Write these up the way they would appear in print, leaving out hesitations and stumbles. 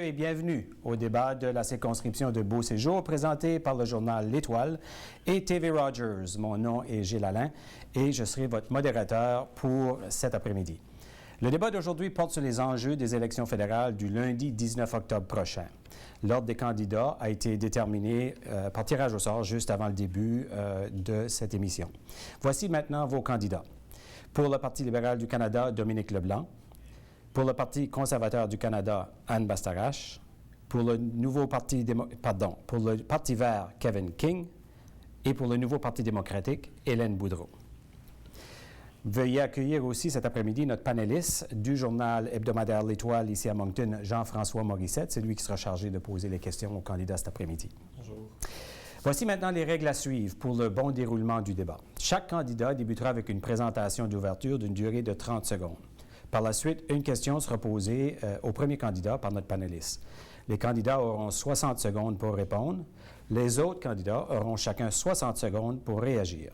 et bienvenue au débat de la circonscription de Beauséjour présenté par le journal L'Étoile et TV Rogers. Mon nom est Gilles Alain et je serai votre modérateur pour cet après-midi. Le débat d'aujourd'hui porte sur les enjeux des élections fédérales du lundi 19 octobre prochain. L'ordre des candidats a été déterminé par tirage au sort juste avant le début de cette émission. Voici maintenant vos candidats. Pour le Parti libéral du Canada, Dominique Leblanc. Pour le Parti conservateur du Canada, Anne Bastarache. Pour le pour le Parti vert, Kevin King. Et pour le nouveau Parti démocratique, Hélène Boudreau. Veuillez accueillir aussi cet après-midi notre panéliste du journal hebdomadaire L'Étoile ici à Moncton, Jean-François Morissette. C'est lui qui sera chargé de poser les questions aux candidats cet après-midi. Bonjour. Voici maintenant les règles à suivre pour le bon déroulement du débat. Chaque candidat débutera avec une présentation d'ouverture d'une durée de 30 secondes. Par la suite, une question sera posée au premier candidat par notre panéliste. Les candidats auront 60 secondes pour répondre. Les autres candidats auront chacun 60 secondes pour réagir.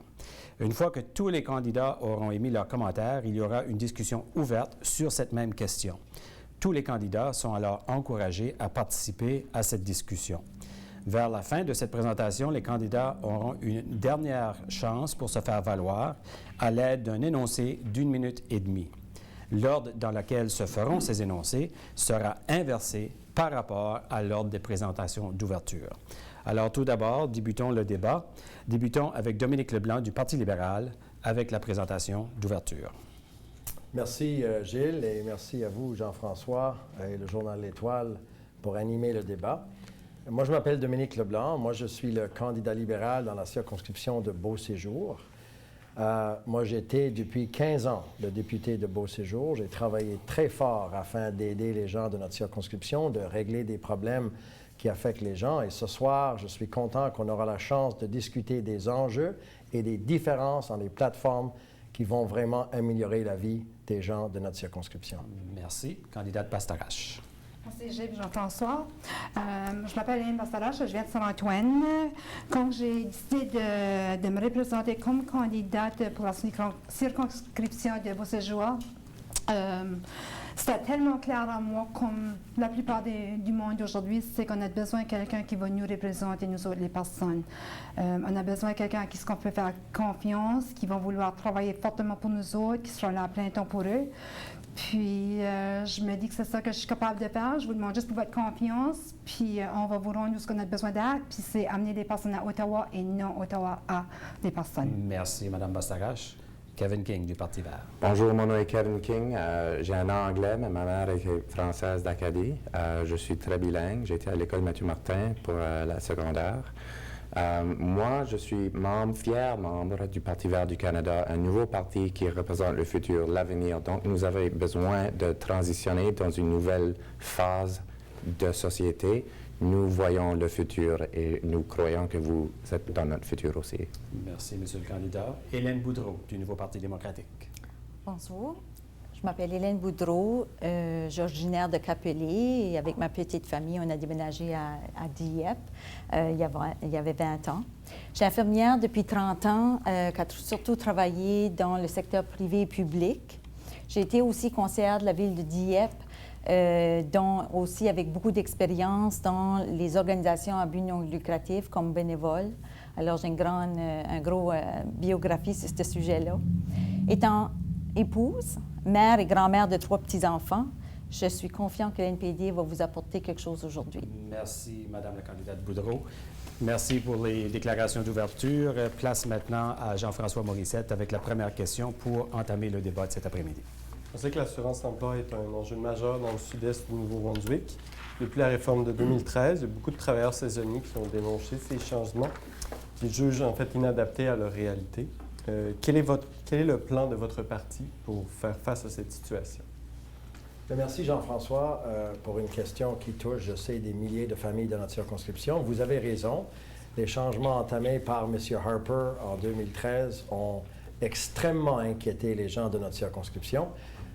Une fois que tous les candidats auront émis leurs commentaires, il y aura une discussion ouverte sur cette même question. Tous les candidats sont alors encouragés à participer à cette discussion. Vers la fin de cette présentation, les candidats auront une dernière chance pour se faire valoir à l'aide d'un énoncé d'1 minute et demie. L'ordre dans lequel se feront ces énoncés sera inversé par rapport à l'ordre des présentations d'ouverture. Alors, tout d'abord, débutons le débat. Débutons avec Dominique Leblanc du Parti libéral avec la présentation d'ouverture. Merci, Gilles, et merci à vous, Jean-François, et le journal L'Étoile, pour animer le débat. Moi, je m'appelle Dominique Leblanc. Moi, je suis le candidat libéral dans la circonscription de Beauséjour. Moi, j'ai été depuis 15 ans le député de Beauséjour. J'ai travaillé très fort afin d'aider les gens de notre circonscription, de régler des problèmes qui affectent les gens. Et ce soir, je suis content qu'on aura la chance de discuter des enjeux et des différences dans les plateformes qui vont vraiment améliorer la vie des gens de notre circonscription. Merci. Candidate Bastarache. Merci, Gilles Jean-François. Je m'appelle Hélène Bastarache, je viens de Saint-Antoine. Quand j'ai décidé de me représenter comme candidate pour la circonscription de Beauséjour, c'était tellement clair à moi, comme la plupart du monde aujourd'hui, c'est qu'on a besoin de quelqu'un qui va nous représenter, nous autres, les personnes. On a besoin de quelqu'un à qui on peut faire confiance, qui va vouloir travailler fortement pour nous autres, qui sera là à plein temps pour eux. Puis, je me dis que c'est ça que je suis capable de faire. Je vous demande juste pour votre confiance, puis on va vous rendre ce qu'on a besoin d'être, puis c'est amener des personnes à Ottawa et non Ottawa à des personnes. Merci, Mme Bastarache. Kevin King du Parti vert. Bonjour, mon nom est Kevin King. J'ai un nom anglais, mais ma mère est française d'Acadie. Je suis très bilingue. J'ai été à l'école Mathieu Martin pour la secondaire. Moi, je suis fier membre du Parti vert du Canada, un nouveau parti qui représente le futur, l'avenir. Donc, nous avons besoin de transitionner dans une nouvelle phase de société. Nous voyons le futur et nous croyons que vous êtes dans notre futur aussi. Merci, Monsieur le candidat. Hélène Boudreau, du nouveau Parti démocratique. Bonjour. Je m'appelle Hélène Boudreau. Je suis originaire de Capelé et avec ma petite famille, on a déménagé à Dieppe il y avait 20 ans. Je suis infirmière depuis 30 ans, qui a surtout travaillé dans le secteur privé et public. J'ai été aussi conseillère de la ville de Dieppe, aussi avec beaucoup d'expérience dans les organisations à but non lucratif comme bénévole. Alors, j'ai une grosse biographie sur ce sujet-là. Étant épouse, mère et grand-mère de 3 petits-enfants, je suis confiante que l'NPD va vous apporter quelque chose aujourd'hui. Merci, Madame la candidate Boudreau. Merci pour les déclarations d'ouverture. Place maintenant à Jean-François Morissette avec la première question pour entamer le débat de cet après-midi. On sait que l'assurance-emploi est un enjeu majeur dans le sud-est du Nouveau-Brunswick. Depuis la réforme de 2013, il y a beaucoup de travailleurs saisonniers qui ont dénoncé ces changements, qui jugent en fait inadaptés à leur réalité. Quel est le plan de votre parti pour faire face à cette situation? Merci Jean-François pour une question qui touche, je sais, des milliers de familles de notre circonscription. Vous avez raison. Les changements entamés par M. Harper en 2013 ont extrêmement inquiété les gens de notre circonscription.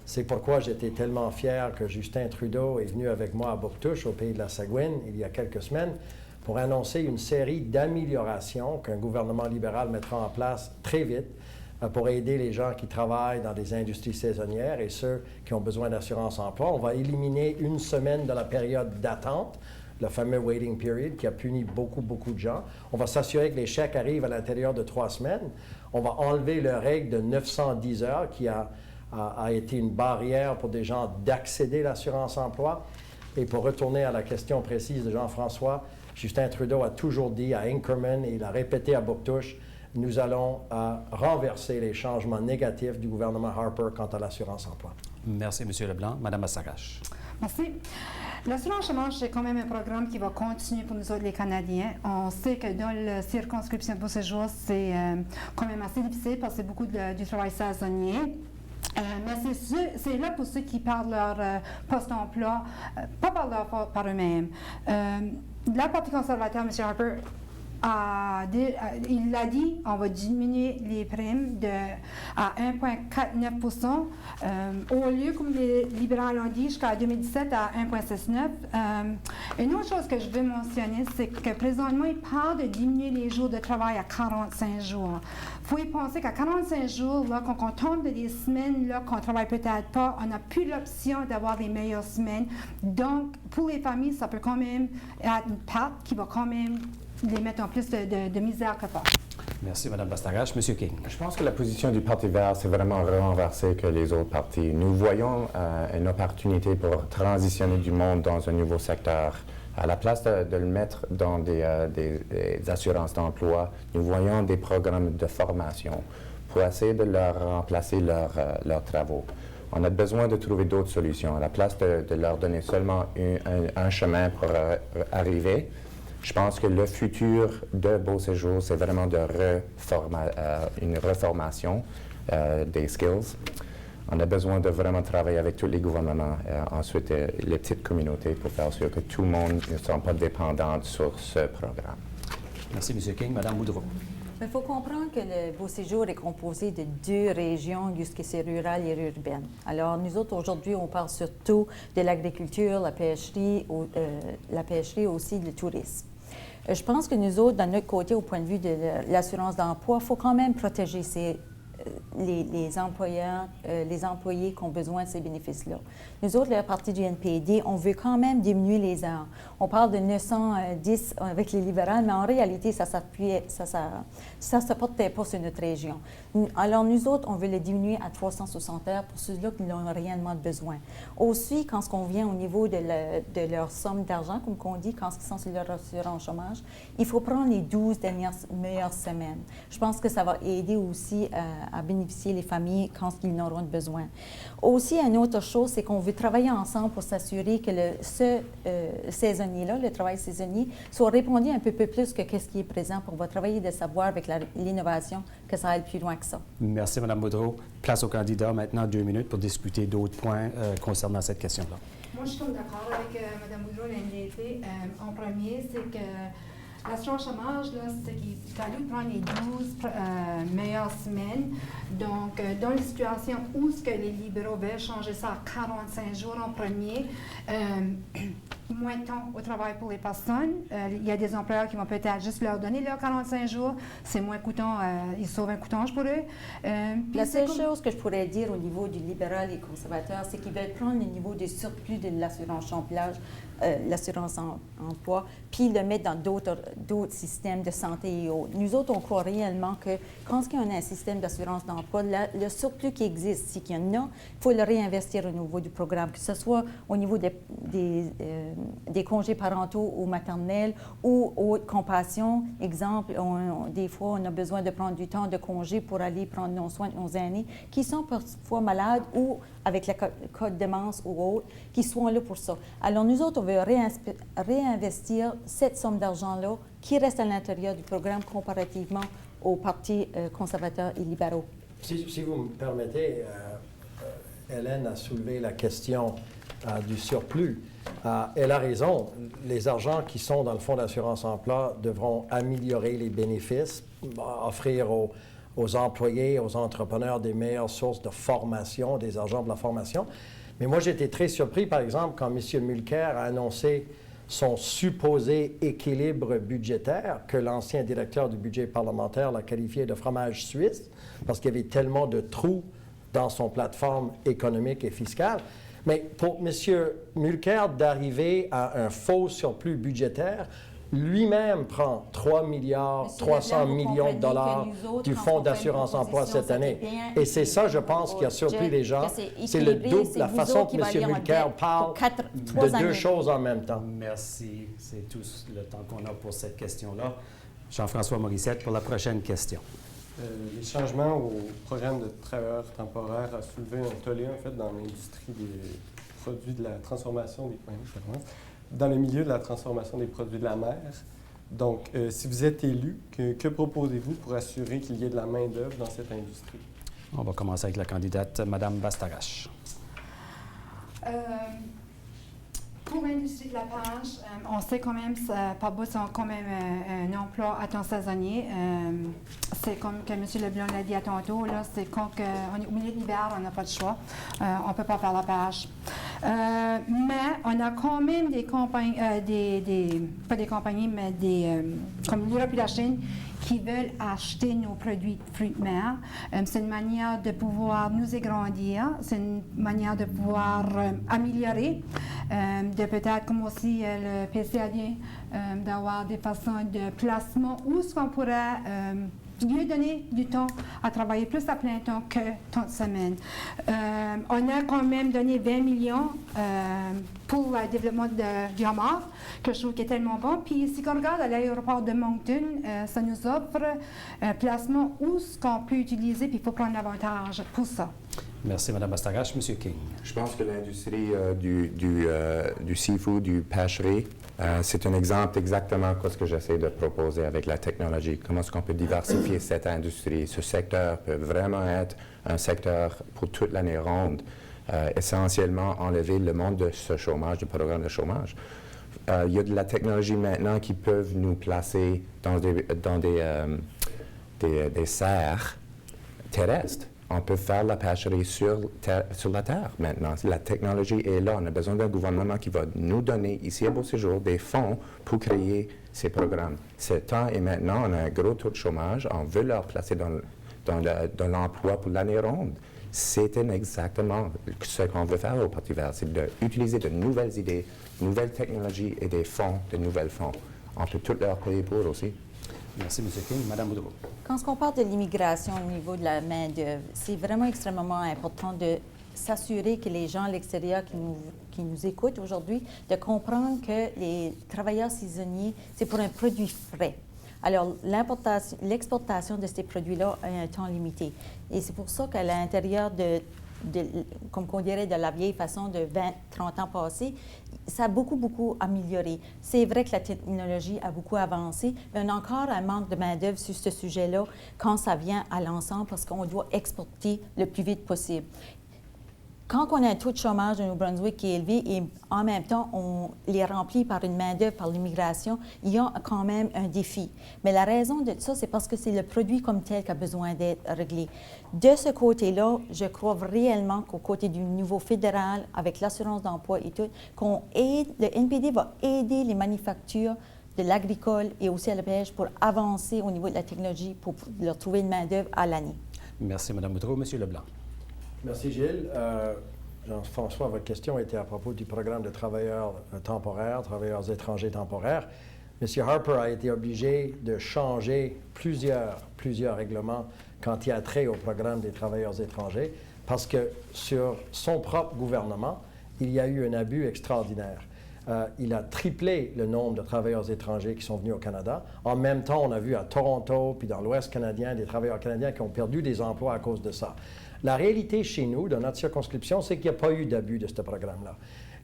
C'est pourquoi j'étais tellement fier que Justin Trudeau est venu avec moi à Bouctouche, au pays de la Sagouine, il y a quelques semaines, pour annoncer une série d'améliorations qu'un gouvernement libéral mettra en place très vite pour aider les gens qui travaillent dans des industries saisonnières et ceux qui ont besoin d'assurance-emploi. On va éliminer une semaine de la période d'attente, le fameux waiting period qui a puni beaucoup, beaucoup de gens. On va s'assurer que les chèques arrivent à l'intérieur de 3 semaines. On va enlever la règle de 910 heures qui a été une barrière pour des gens d'accéder à l'assurance-emploi. Et pour retourner à la question précise de Jean-François, Justin Trudeau a toujours dit à Inkerman, et il a répété à Bouctouche, nous allons renverser les changements négatifs du gouvernement Harper quant à l'assurance-emploi. Merci, M. Leblanc. Mme Bastarache. Merci. L'assurance chômage, c'est quand même un programme qui va continuer pour nous autres, les Canadiens. On sait que dans la circonscription de Beau-Séjour, c'est quand même assez difficile parce que c'est beaucoup du travail saisonnier. Mais c'est là pour ceux qui perdent leur poste d'emploi, pas par eux-mêmes. Le Parti conservateur, M. Harper, il l'a dit, on va diminuer les primes à 1,49 au lieu, comme les libéraux l'ont dit, jusqu'à 2017 à 1,69. Une autre chose que je veux mentionner, c'est que présentement, il parle de diminuer les jours de travail à 45 jours. Il faut y penser qu'à 45 jours, là, quand on tombe de des semaines là, qu'on ne travaille peut-être pas, on n'a plus l'option d'avoir les meilleures semaines. Donc, pour les familles, ça peut quand même être une perte qui va quand même les mettre en plus de misère que pas. Merci, Mme Bastarache. M. King. Je pense que la position du Parti vert, c'est vraiment renversée que les autres partis. Nous voyons une opportunité pour transitionner du monde dans un nouveau secteur. À la place de le mettre dans des assurances d'emploi, nous voyons des programmes de formation pour essayer de leur remplacer leurs travaux. On a besoin de trouver d'autres solutions. À la place de leur donner seulement un chemin pour arriver, je pense que le futur de Beau-Séjour, c'est vraiment une reformation des skills. On a besoin de vraiment travailler avec tous les gouvernements, ensuite les petites communautés pour faire sûr que tout le monde ne soit pas dépendant sur ce programme. Merci, M. King. Mme Boudreau. Il faut comprendre que le Beau-Séjour est composé de 2 régions, puisque c'est rural et urbain. Alors, nous autres, aujourd'hui, on parle surtout de l'agriculture, la pêcherie aussi le tourisme. Je pense que nous autres, d'un autre côté, au point de vue de l'assurance d'emploi, il faut quand même protéger les employeurs, les employés qui ont besoin de ces bénéfices-là. Nous autres, la partie du NPD, on veut quand même diminuer les heures. On parle de 910 avec les libérales, mais en réalité, ça ne se portait pas sur notre région. Alors, nous autres, on veut le diminuer à 360 heures pour ceux-là qui n'ont réellement besoin. Aussi, quand on vient au niveau de leur somme d'argent, comme on dit, quand ils sont sur leur assurance chômage, il faut prendre les 12 dernières meilleures semaines. Je pense que ça va aider aussi à bénéficier les familles quand ils en auront besoin. Aussi, une autre chose, c'est qu'on veut travailler ensemble pour s'assurer que ce saisonnier-là, le travail saisonnier, soit répondu un peu plus que ce qui est présent. On va travailler de savoir avec l'innovation que ça aille plus loin que ça. Merci, Mme Boudreau. Place au candidat maintenant 2 minutes pour discuter d'autres points concernant cette question-là. Moi, je suis d'accord avec Mme Boudreau, l'NDP. En premier, c'est que l'assurance chômage, c'est qu'il fallait prendre les 12 meilleures semaines. Donc, dans les situations où ce que les libéraux veulent changer ça à 45 jours en premier, moins de temps au travail pour les personnes. Il y a des employeurs qui vont peut-être juste leur donner leurs 45 jours. C'est moins coûtant, ils sauvent un coûtage pour eux. La seule chose que je pourrais dire au niveau du libéral et conservateur, c'est qu'ils veulent prendre le niveau du surplus de l'assurance chômage, l'assurance emploi, puis le mettre dans d'autres systèmes de santé et autres. Nous autres, on croit réellement que quand il y a un système d'assurance d'emploi, le surplus qui existe, si qu'il y en a, il faut le réinvestir au niveau du programme, que ce soit au niveau des congés parentaux ou maternels ou haute compassion. Exemple, des fois, on a besoin de prendre du temps de congé pour aller prendre nos soins de nos aînés qui sont parfois malades ou avec le cas de démence ou autre, qui sont là pour ça. Alors, nous autres, on veut réinvestir cette somme d'argent-là qui reste à l'intérieur du programme comparativement aux partis conservateurs et libéraux. Si vous me permettez, Hélène a soulevé la question du surplus. Elle a raison. Les argents qui sont dans le Fonds d'assurance-emploi devront améliorer les bénéfices, offrir aux employés, aux entrepreneurs des meilleures sources de formation, des argents pour la formation. Mais moi, j'ai été très surpris, par exemple, quand M. Mulcair a annoncé son supposé équilibre budgétaire, que l'ancien directeur du budget parlementaire l'a qualifié de fromage suisse, parce qu'il y avait tellement de trous dans son plateforme économique et fiscale. Mais pour M. Mulcair d'arriver à un faux surplus budgétaire, lui-même prend 3 milliards 300 millions de dollars du Fonds d'assurance emploi cette année. Et c'est ça, je pense, qui a surpris les gens. C'est le double, la façon que M. Mulcair parle de deux choses en même temps. Merci. C'est tout le temps qu'on a pour cette question-là. Jean-François Morissette pour la prochaine question. Les changements au programme de travailleurs temporaires a soulevé un tollé, en fait, dans l'industrie des produits de la transformation des... dans le milieu de la transformation des produits de la mer. Donc, si vous êtes élu, que proposez-vous pour assurer qu'il y ait de la main-d'œuvre dans cette industrie? On va commencer avec la candidate, Mme Bastarache. Pour l'industrie de la pêche, on sait quand même par bout, c'est quand même un emploi à temps saisonnier. C'est comme que M. Leblanc l'a dit à tantôt, là, c'est quand on est au milieu de l'hiver, on n'a pas de choix. On ne peut pas faire la pêche. Mais on a quand même des compagnies, pas des compagnies, mais comme l'Europe et la Chine, qui veulent acheter nos produits de fruits de mer. C'est une manière de pouvoir nous agrandir, c'est une manière de pouvoir améliorer, de peut-être, comme aussi le PC a dit, d'avoir des façons de placement où ce qu'on pourrait lui donner du temps à travailler plus à plein temps que temps de semaine. On a quand même donné 20 millions pour le développement du homard, que je trouve qui est tellement bon. Puis si on regarde à l'aéroport de Moncton, ça nous offre un placement où ce qu'on peut utiliser, puis il faut prendre l'avantage pour ça. Merci, Mme Bastarache. M. King. Je pense que l'industrie du seafood, du pêcherie, c'est un exemple exactement de ce que j'essaie de proposer avec la technologie. Comment est-ce qu'on peut diversifier cette industrie? Ce secteur peut vraiment être un secteur pour toute l'année ronde, essentiellement enlever le monde de ce chômage, du programme de chômage. Il y a de la technologie maintenant qui peuvent nous placer dans des serres terrestres. On peut faire la pêcherie sur la terre maintenant. La technologie est là. On a besoin d'un gouvernement qui va nous donner, ici à Beau Séjour, des fonds pour créer ces programmes. Ce temps est maintenant. On a un gros taux de chômage. On veut leur placer dans l'emploi pour l'année ronde. C'est exactement ce qu'on veut faire au Parti vert. C'est d'utiliser de nouvelles idées, de nouvelles technologies et des fonds, de nouvelles fonds. On peut tout leur payer pour aussi. Merci, M. King. Mme Boudreau. Quand on parle de l'immigration au niveau de la main-d'œuvre, c'est vraiment extrêmement important de s'assurer que les gens à l'extérieur qui nous écoutent aujourd'hui, de comprendre que les travailleurs saisonniers, c'est pour un produit frais. Alors, l'exportation de ces produits-là a un temps limité. Et c'est pour ça qu'à l'intérieur comme on dirait, de la vieille façon de 20-30 ans passés, ça a beaucoup amélioré. C'est vrai que la technologie a beaucoup avancé, mais on a encore un manque de main-d'œuvre sur ce sujet-là quand ça vient à l'ensemble parce qu'on doit exporter le plus vite possible. Quand on a un taux de chômage au Nouveau-Brunswick qui est élevé et en même temps on les remplit par une main-d'œuvre, par l'immigration, il y a quand même un défi. Mais la raison de ça, c'est parce que c'est le produit comme tel qui a besoin d'être réglé. De ce côté-là, je crois réellement qu'au côté du niveau fédéral, avec l'assurance d'emploi et tout, le NPD va aider les manufactures de l'agricole et aussi à la pêche pour avancer au niveau de la technologie pour leur trouver une main-d'œuvre à l'année. Merci, Mme Boudreau. M. Leblanc. Merci, Gilles. Jean-François, votre question était à propos du programme de travailleurs temporaires, travailleurs étrangers temporaires. M. Harper a été obligé de changer plusieurs règlements quand il y a trait au programme des travailleurs étrangers, parce que sur son propre gouvernement, il y a eu un abus extraordinaire. Il a triplé le nombre de travailleurs étrangers qui sont venus au Canada. En même temps, on a vu à Toronto, puis dans l'Ouest canadien, des travailleurs canadiens qui ont perdu des emplois à cause de ça. La réalité chez nous, dans notre circonscription, c'est qu'il n'y a pas eu d'abus de ce programme-là.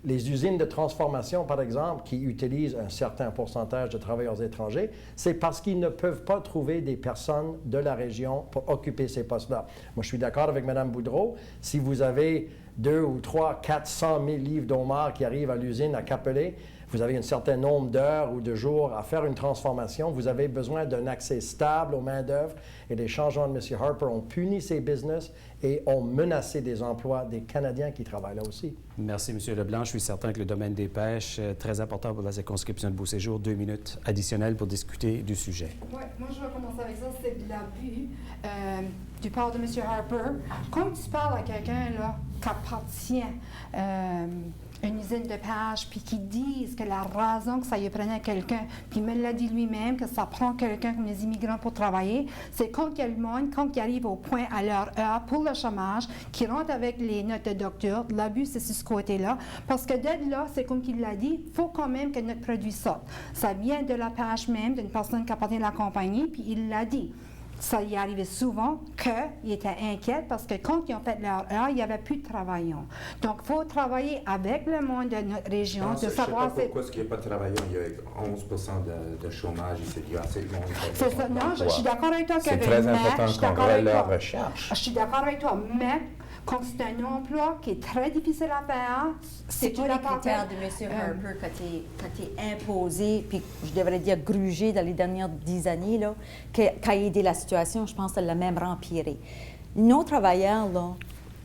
Les usines de transformation, par exemple, qui utilisent un certain pourcentage de travailleurs étrangers, c'est parce qu'ils ne peuvent pas trouver des personnes de la région pour occuper ces postes-là. Moi, je suis d'accord avec Mme Boudreau. Si vous avez 2 ou 3, 400 000 livres d'homards qui arrivent à l'usine à Capelé, il vous avez un certain nombre d'heures ou de jours à faire une transformation, vous avez besoin d'un accès stable aux main-d'œuvre et les changements de M. Harper ont puni ces business et ont menacé des emplois des Canadiens qui travaillent là aussi. Merci, M. Leblanc. Je suis certain que le domaine des pêches est très important pour la circonscription de Beauséjour. 2 minutes additionnelles pour discuter du sujet. Ouais, moi, je vais commencer avec ça. C'est de l'abus du part de M. Harper. Quand tu parles à quelqu'un là, qui appartient une usine de pêche, puis qui disent que la raison que ça y prenait quelqu'un, puis il me l'a dit lui-même, que ça prend quelqu'un comme les immigrants pour travailler, c'est quand il y a le monde, quand ils arrivent au point à leur heure pour le chômage, qui rentrent avec les notes de docteur. L'abus, c'est sur ce côté-là. Parce que d'être là, c'est comme il l'a dit, il faut quand même que notre produit sorte. Ça vient de la pêche même, d'une personne qui appartient à la compagnie, puis il l'a dit. Ça y arrivait souvent qu'ils étaient inquiets parce que quand ils ont fait leur heure, il n'y avait plus de travailleurs. Donc, il faut travailler avec le monde de notre région, de savoir... Je ne sais pas pourquoi il n'y a pas de travailleurs. Il y a 11 de chômage ici. Il y a assez de monde. C'est ça. Non, je suis d'accord avec toi, Kevin. C'est très important qu'on voit leur recherche. Je suis d'accord avec toi, mais quand c'est un emploi qui est très difficile à faire, c'est pas les critères de M. Harper qui est imposé, puis je devrais dire grugé dans les dernières 10 années, là, qui a aidé la situation. Je pense que ça l'a même empiré. Nos travailleurs, là,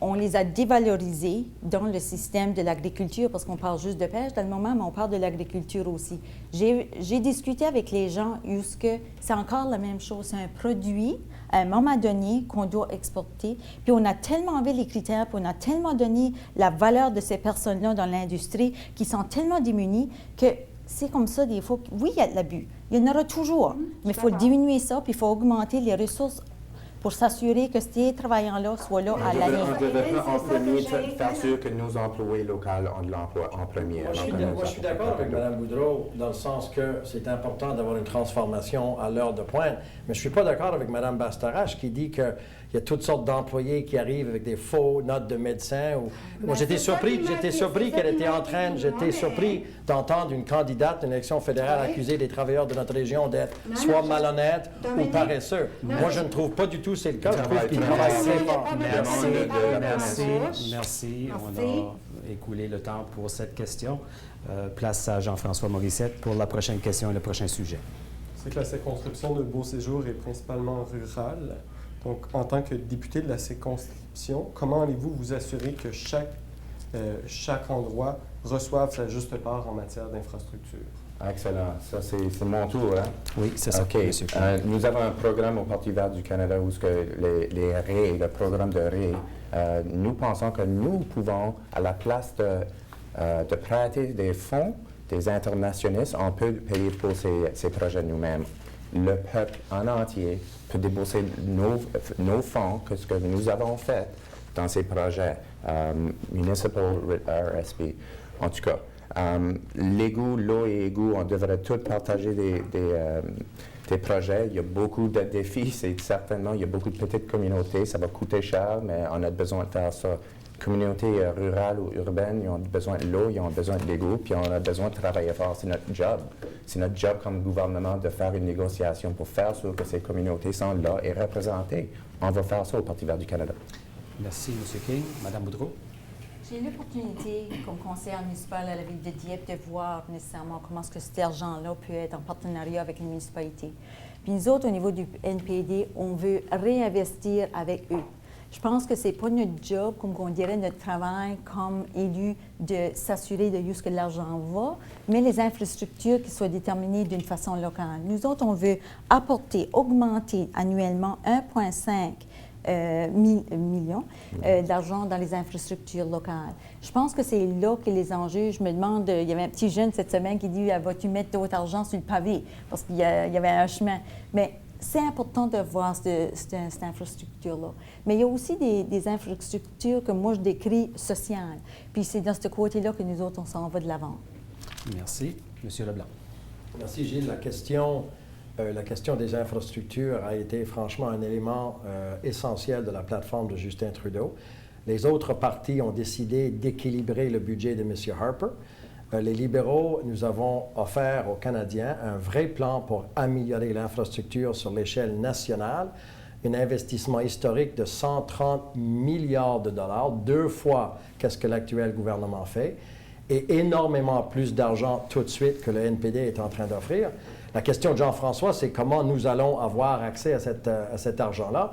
on les a dévalorisés dans le système de l'agriculture, parce qu'on parle juste de pêche dans le moment, mais on parle de l'agriculture aussi. J'ai discuté avec les gens que c'est encore la même chose. C'est un produit, à un moment donné, qu'on doit exporter. Puis on a tellement enlevé les critères, puis on a tellement donné la valeur de ces personnes-là dans l'industrie qui sont tellement démunies que c'est comme ça des fois. Oui, il y a de l'abus. Il y en aura toujours. Mais il faut diminuer ça, puis il faut augmenter les ressources pour s'assurer que ces travailleurs-là soient là à l'année. On devrait en premier faire sûr que nos employés locaux ont de l'emploi en premier. Moi, je suis d'accord avec Mme Boudreau dans le sens que c'est important d'avoir une transformation à l'heure de pointe, mais je ne suis pas d'accord avec Mme Bastarache qui dit qu'il y a toutes sortes d'employés qui arrivent avec des faux notes de médecin. Moi, j'étais surpris qu'elle était en train, j'étais surpris d'entendre une candidate d'une élection fédérale accuser des travailleurs de notre région d'être soit malhonnêtes ou paresseux. Moi, je ne trouve pas du tout c'est le cas. Je trouve qu'ils travaillent très fort. Merci. On a écoulé le temps pour cette question. Place à Jean-François Morissette pour la prochaine question et le prochain sujet. C'est que la circonscription de Beauséjour est principalement rurale. Donc, en tant que député de la circonscription, comment allez-vous vous assurer que chaque endroit reçoive sa juste part en matière d'infrastructure? Excellent. Ça, c'est mon tour, hein? Oui, c'est ça. OK. Nous avons un programme au Parti vert du Canada où les RAI, le programme de RAI, nous pensons que nous pouvons, à la place de prêter des fonds des internationalistes, on peut payer pour ces projets nous-mêmes. Le peuple en entier peut débourser nos fonds, que ce que nous avons fait dans ces projets, Municipal RSP. En tout cas, l'égout, l'eau et égout, on devrait tous partager des projets. Il y a beaucoup de défis, certainement, il y a beaucoup de petites communautés, ça va coûter cher, mais on a besoin de faire ça. Communautés rurales ou urbaines, ils ont besoin de l'eau, ils ont besoin de l'égout, puis on a besoin de travailler fort. C'est notre job. C'est notre job comme gouvernement de faire une négociation pour faire sûr que ces communautés sont là et représentées. On va faire ça au Parti vert du Canada. Merci, M. King. Mme Boudreau. J'ai eu l'opportunité, comme conseillère municipale à la ville de Dieppe, de voir nécessairement comment est-ce que cet argent-là peut être en partenariat avec les municipalités. Puis nous autres, au niveau du NPD, on veut réinvestir avec eux. Je pense que ce n'est pas notre job, comme on dirait, notre travail comme élu, de s'assurer de où est-ce que l'argent va, mais les infrastructures qui soient déterminées d'une façon locale. Nous autres, on veut apporter, augmenter annuellement 1,5 millions d'argent dans les infrastructures locales. Je pense que c'est là que les enjeux, je me demande, il y avait un petit jeune cette semaine qui dit « Vas-tu mettre d'autres argent sur le pavé? » Parce qu'il y avait un chemin. Mais c'est important de voir cette infrastructure-là. Mais il y a aussi des infrastructures que moi je décris sociales. Puis c'est dans ce côté-là que nous autres, on s'en va de l'avant. Merci. M. Leblanc. Merci, Gilles. La question des infrastructures a été franchement un élément essentiel de la plateforme de Justin Trudeau. Les autres partis ont décidé d'équilibrer le budget de M. Harper. Les libéraux, nous avons offert aux Canadiens un vrai plan pour améliorer l'infrastructure sur l'échelle nationale, un investissement historique de 130 milliards de dollars, 2 fois qu'est-ce que l'actuel gouvernement fait. et énormément plus d'argent tout de suite que le NPD est en train d'offrir. La question de Jean-François, c'est comment nous allons avoir accès à cet argent-là.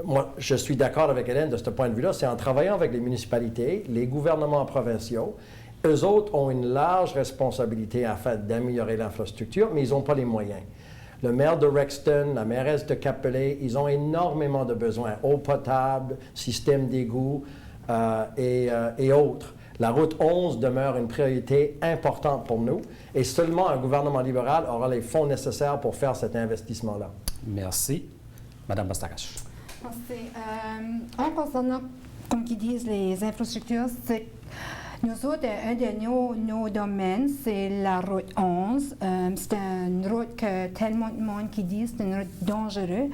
Moi, je suis d'accord avec Hélène de ce point de vue-là. C'est en travaillant avec les municipalités, les gouvernements provinciaux. Eux autres ont une large responsabilité afin d'améliorer l'infrastructure, mais ils n'ont pas les moyens. Le maire de Rexton, la mairesse de Capelé, ils ont énormément de besoins. Eau potable, système d'égout et autres. La route 11 demeure une priorité importante pour nous et seulement un gouvernement libéral aura les fonds nécessaires pour faire cet investissement-là. Merci. Madame Bastarache. En concernant, comme ils disent, les infrastructures, c'est nous autres, un de nos domaines, c'est la route 11. C'est une route que tellement de monde qui dit c'est une route dangereuse.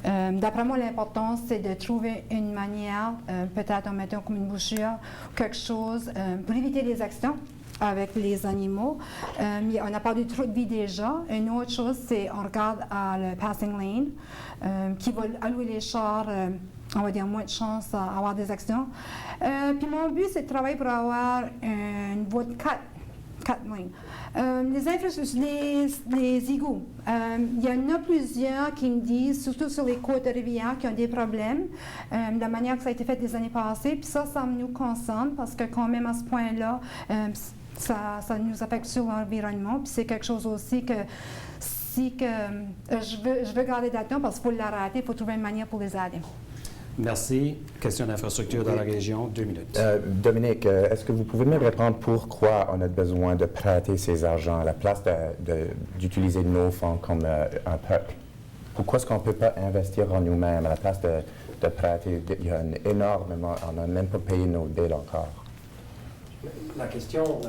D'après moi, l'important, c'est de trouver une manière, peut-être en mettant comme une bouchure, quelque chose pour éviter les accidents avec les animaux. On a parlé de trop de vie déjà. Une autre chose, c'est on regarde le passing lane qui va allouer les chars. On va dire moins de chances à avoir des accidents. Puis mon but, c'est de travailler pour avoir une voie de 4 lignes. Les égouts, il y en a plusieurs qui me disent, surtout sur les côtes de rivière, qui ont des problèmes, de la manière que ça a été fait des années passées. Puis ça nous concerne parce que quand même à ce point-là, ça nous affecte sur l'environnement. Puis c'est quelque chose aussi que je veux garder là-dedans parce qu'il faut l'arrêter, il faut trouver une manière pour les aider. Merci. Question d'infrastructure dans la région, 2 minutes. Dominique, est-ce que vous pouvez me répondre pourquoi on a besoin de prêter ces argents à la place d'utiliser nos fonds comme un peuple? Pourquoi est-ce qu'on ne peut pas investir en nous-mêmes à la place de prêter? Il y a énormément, on n'a même pas payé nos dettes encore. La question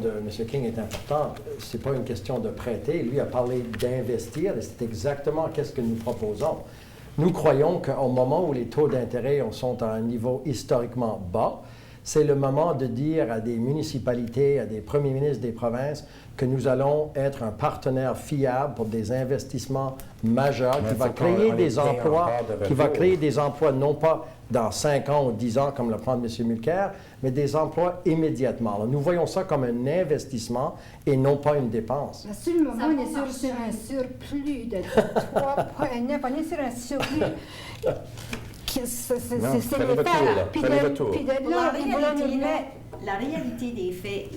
de M. King est importante. Ce n'est pas une question de prêter. Lui a parlé d'investir et c'est exactement ce que nous proposons. Nous croyons qu'au moment où les taux d'intérêt sont à un niveau historiquement bas, c'est le moment de dire à des municipalités, à des premiers ministres des provinces, que nous allons être un partenaire fiable pour des investissements majeurs qui va créer des emplois, non pas dans 5 ans ou 10 ans, comme le prend M. Mulcair, mais des emplois immédiatement. Alors, nous voyons ça comme un investissement et non pas une dépense. Sur le moment, on est sur un surplus de 3,9. On est sur un surplus. La réalité des faits,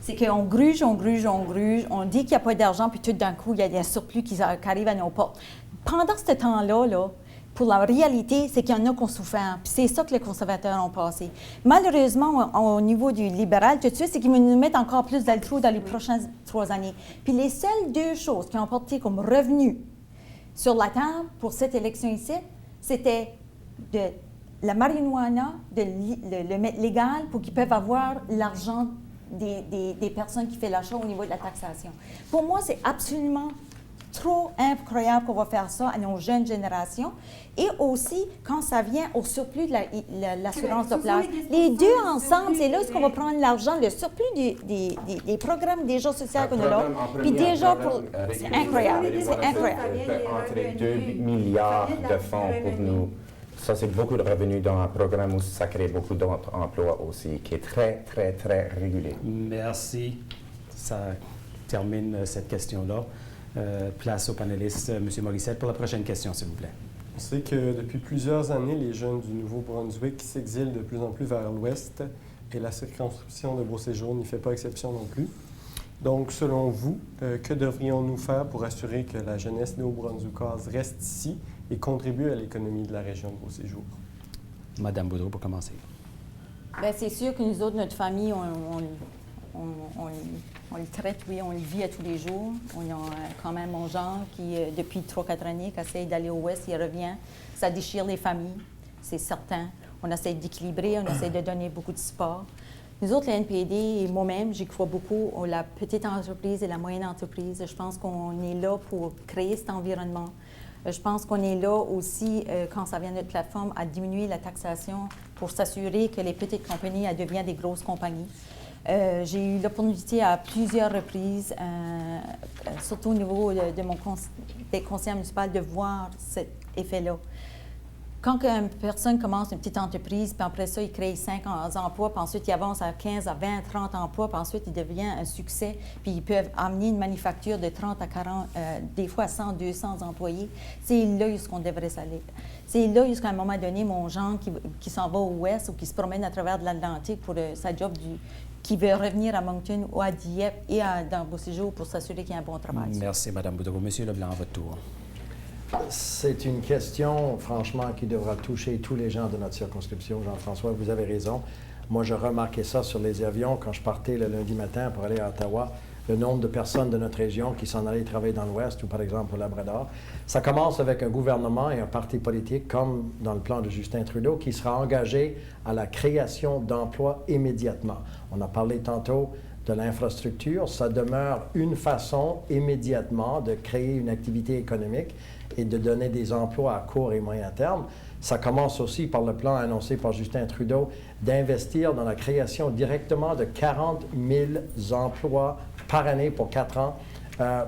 c'est qu'on gruge, on dit qu'il n'y a pas d'argent, puis tout d'un coup, il y a un surplus qui arrive à nos portes. Pendant ce temps-là, pour la réalité, c'est qu'il y en a qui ont souffert. Puis c'est ça que les conservateurs ont passé. Malheureusement, au niveau du libéral, tout de suite, c'est qu'ils nous mettent encore plus dans le trou dans les prochaines 3 années. Puis les seules 2 choses qui ont porté comme revenu sur la table pour cette élection ici, c'était de la marijuana, de le mettre légal pour qu'ils peuvent avoir l'argent des personnes qui font l'achat au niveau de la taxation. Pour moi, c'est absolument trop incroyable qu'on va faire ça à nos jeunes générations. Et aussi, quand ça vient au surplus de l'assurance de place, les deux ensemble, c'est là où on va prendre l'argent, le surplus des programmes déjà sociaux qu'on a là. Puis déjà, c'est incroyable. C'est incroyable. Entre 2 milliards de fonds pour nous. Ça, c'est beaucoup de revenus dans un programme où ça crée beaucoup d'autres emplois aussi, qui est très, très, très régulé. Merci. Ça termine cette question-là. Place au panéliste, M. Morissette, pour la prochaine question, s'il vous plaît. On sait que depuis plusieurs années, les jeunes du Nouveau-Brunswick s'exilent de plus en plus vers l'ouest et la circonscription de Beauséjour n'y fait pas exception non plus. Donc, selon vous, que devrions-nous faire pour assurer que la jeunesse néo-brunswickoise reste ici et contribue à l'économie de la région de Beauséjour? Madame Boudreau, pour commencer. Bien, c'est sûr que nous autres, notre famille, on le traite, oui, on le vit à tous les jours. On a quand même mon genre qui, depuis 3-4 années, qui essaie d'aller au ouest, il revient. Ça déchire les familles, c'est certain. On essaie d'équilibrer, on essaie de donner beaucoup de support. Nous autres, la NPD et moi-même, j'y crois beaucoup, la petite entreprise et la moyenne entreprise. Je pense qu'on est là pour créer cet environnement. Je pense qu'on est là aussi, quand ça vient de notre plateforme, à diminuer la taxation pour s'assurer que les petites compagnies deviennent des grosses compagnies. J'ai eu l'opportunité à plusieurs reprises, surtout au niveau des conseillers municipaux, de voir cet effet-là. quand une personne commence une petite entreprise, puis après ça, il crée 5 emplois, puis ensuite, il avance à 15, à 20, 30 emplois, puis ensuite, il devient un succès, puis ils peuvent amener une manufacture de 30 à 40, des fois 100, 200 employés. C'est là où on devrait s'aller. C'est là où, à un moment donné, mon genre qui s'en va au ouest ou qui se promène à travers de l'Atlantique pour sa job qui veut revenir à Moncton ou à Dieppe et dans Beau-Séjour pour s'assurer qu'il y a un bon travail. Merci, Mme Boudreau. Monsieur Leblanc, à votre tour. C'est une question, franchement, qui devra toucher tous les gens de notre circonscription, Jean-François. Vous avez raison. Moi, je remarquais ça sur les avions quand je partais le lundi matin pour aller à Ottawa. Le nombre de personnes de notre région qui s'en allaient travailler dans l'Ouest ou, par exemple, au Labrador. Ça commence avec un gouvernement et un parti politique, comme dans le plan de Justin Trudeau, qui sera engagé à la création d'emplois immédiatement. On a parlé tantôt de l'infrastructure. Ça demeure une façon immédiatement de créer une activité économique et de donner des emplois à court et moyen terme. Ça commence aussi par le plan annoncé par Justin Trudeau d'investir dans la création directement de 40 000 emplois par année pour 4 ans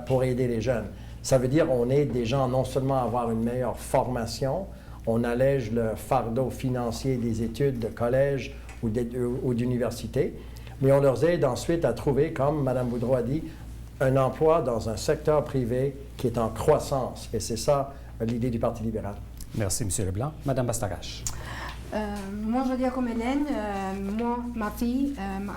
pour aider les jeunes. Ça veut dire qu'on aide des gens non seulement à avoir une meilleure formation, on allège le fardeau financier des études de collège ou d'université, mais on leur aide ensuite à trouver, comme Mme Boudreau a dit, un emploi dans un secteur privé qui est en croissance. Et c'est ça l'idée du Parti libéral. Merci, M. Leblanc. Mme Bastarache. Moi, je veux dire comme Hélène, moi, ma fille,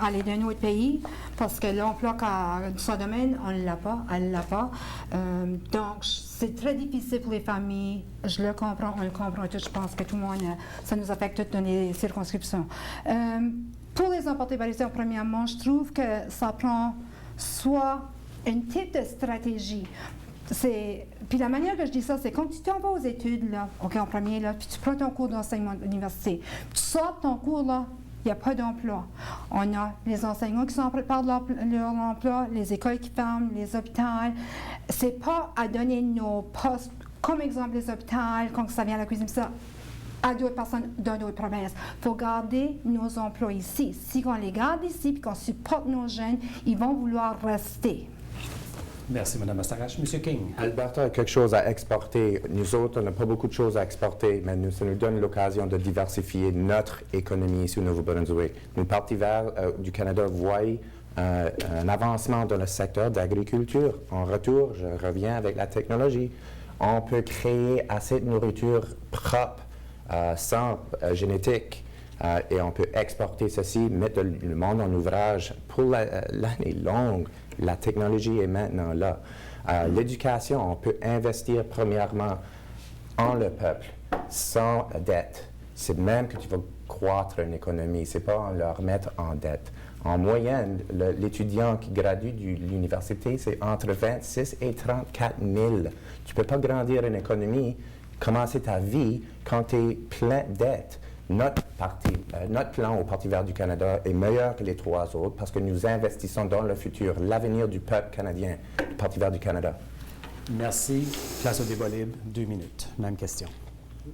elle est d'un autre pays parce que l'emploi dans son domaine, on ne l'a pas, elle ne l'a pas. Donc, c'est très difficile pour les familles. Je le comprends, on le comprend tous. Je pense que tout le monde, ça nous affecte toutes dans les circonscriptions. Pour les emporter par premièrement, je trouve que ça prend soit un type de stratégie. Puis la manière que je dis ça, c'est quand tu t'en vas aux études, là, OK, en premier, là, puis tu prends ton cours d'enseignement à l'université, puis tu sors de ton cours, là, il n'y a pas d'emploi. On a les enseignants qui sont en prépare de leur emploi, les écoles qui ferment, les hôpitaux. C'est pas à donner nos postes, comme exemple les hôpitaux, quand ça vient à la cuisine, ça, à d'autres personnes dans d'autres provinces. Il faut garder nos emplois ici. Si on les garde ici et qu'on supporte nos jeunes, ils vont vouloir rester. Merci, Mme Bastarache. M. King. Alberta a quelque chose à exporter. Nous autres, on n'a pas beaucoup de choses à exporter, mais ça nous donne l'occasion de diversifier notre économie ici au Nouveau-Brunswick. Nos partis verts du Canada voient un avancement dans le secteur d'agriculture. En retour, je reviens avec la technologie. On peut créer assez de nourriture propre, sans génétique, et on peut exporter ceci, mettre le monde en ouvrage pour l'année longue. La technologie est maintenant là. L'éducation, on peut investir premièrement en le peuple, sans dette. C'est même que tu vas croître une économie, c'est pas en leur mettre en dette. En moyenne, l'étudiant qui gradue de l'université, c'est entre 26 et 34 000. Tu peux pas grandir une économie, commencer ta vie quand tu es plein de dettes. Notre plan au Parti vert du Canada est meilleur que les 3 autres parce que nous investissons dans le futur, l'avenir du peuple canadien, le Parti vert du Canada. Merci. Place au débat libre. 2 minutes. Même question.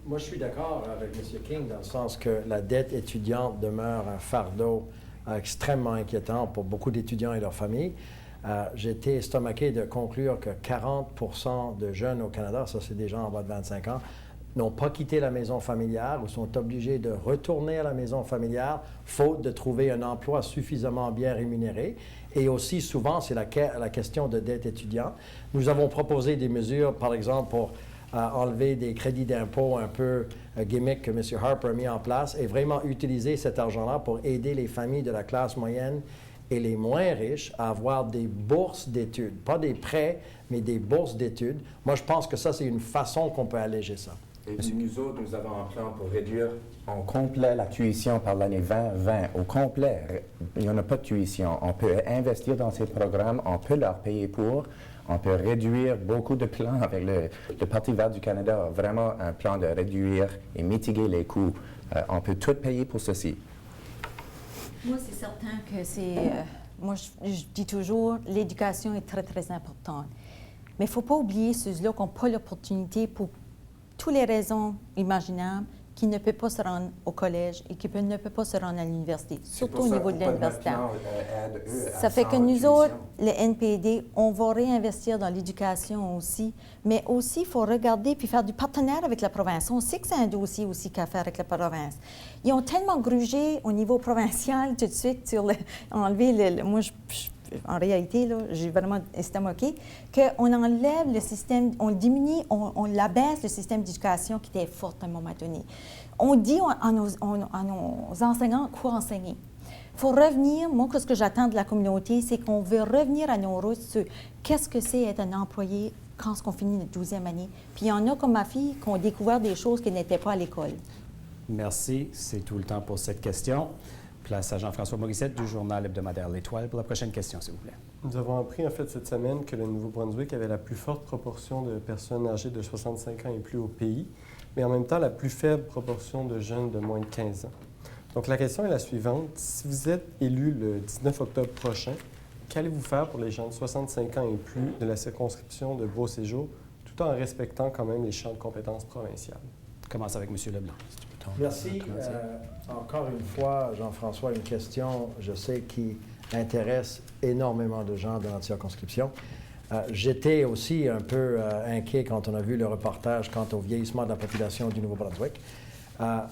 Moi, je suis d'accord avec M. King dans le sens que la dette étudiante demeure un fardeau extrêmement inquiétant pour beaucoup d'étudiants et leurs familles. J'ai été estomaqué de conclure que 40% de jeunes au Canada, ça c'est des gens en bas de 25 ans, n'ont pas quitté la maison familiale ou sont obligés de retourner à la maison familiale faute de trouver un emploi suffisamment bien rémunéré. Et aussi, souvent, c'est la question de dette étudiante. Nous avons proposé des mesures, par exemple, pour enlever des crédits d'impôt un peu gimmick que M. Harper a mis en place et vraiment utiliser cet argent-là pour aider les familles de la classe moyenne et les moins riches à avoir des bourses d'études. Pas des prêts, mais des bourses d'études. Moi, je pense que ça, c'est une façon qu'on peut alléger ça. Et nous autres, nous avons un plan pour réduire en complet la tuition par l'année 2020. Au complet, il n'y en a pas de tuition. On peut investir dans ces programmes, on peut leur payer pour, on peut réduire beaucoup de plans avec le Parti vert du Canada. Vraiment un plan de réduire et mitiguer les coûts. On peut tout payer pour ceci. Moi, c'est certain que c'est... moi, je dis toujours, l'éducation est très, très importante. Mais il ne faut pas oublier ceux-là qui n'ont pas l'opportunité pour toutes les raisons imaginables qui ne peut pas se rendre au collège et qui ne peut pas se rendre à l'université, surtout au niveau de l'universitaire. Ça fait que nous autres, les NPD, on va réinvestir dans l'éducation aussi, mais aussi il faut regarder puis faire du partenaire avec la province. On sait que c'est un dossier aussi qu'à faire avec la province. Ils ont tellement grugé au niveau provincial tout de suite sur enlever moi, en réalité, j'ai vraiment estomaqué, qu'on enlève le système, on diminue, on l'abaisse le système d'éducation qui était fort à un moment donné. On dit à nos enseignants quoi enseigner. Il faut revenir, moi, ce que j'attends de la communauté, c'est qu'on veut revenir à nos routes sur qu'est-ce que c'est être un employé quand on finit notre 12e année. Puis il y en a comme ma fille qui ont découvert des choses qui n'étaient pas à l'école. Merci. C'est tout le temps pour cette question. Place à Jean-François Morissette du journal hebdomadaire L'Étoile pour la prochaine question, s'il vous plaît. Nous avons appris en fait cette semaine que le Nouveau-Brunswick avait la plus forte proportion de personnes âgées de 65 ans et plus au pays, mais en même temps la plus faible proportion de jeunes de moins de 15 ans. Donc la question est la suivante. Si vous êtes élu le 19 octobre prochain, qu'allez-vous faire pour les gens de 65 ans et plus de la circonscription de Beau-Séjour, tout en respectant quand même les champs de compétences provinciales? Commence avec M. Leblanc. Merci. Encore une fois, Jean-François, une question, je sais, qui intéresse énormément de gens dans notre circonscription. J'étais aussi un peu inquiet quand on a vu le reportage quant au vieillissement de la population du Nouveau-Brunswick.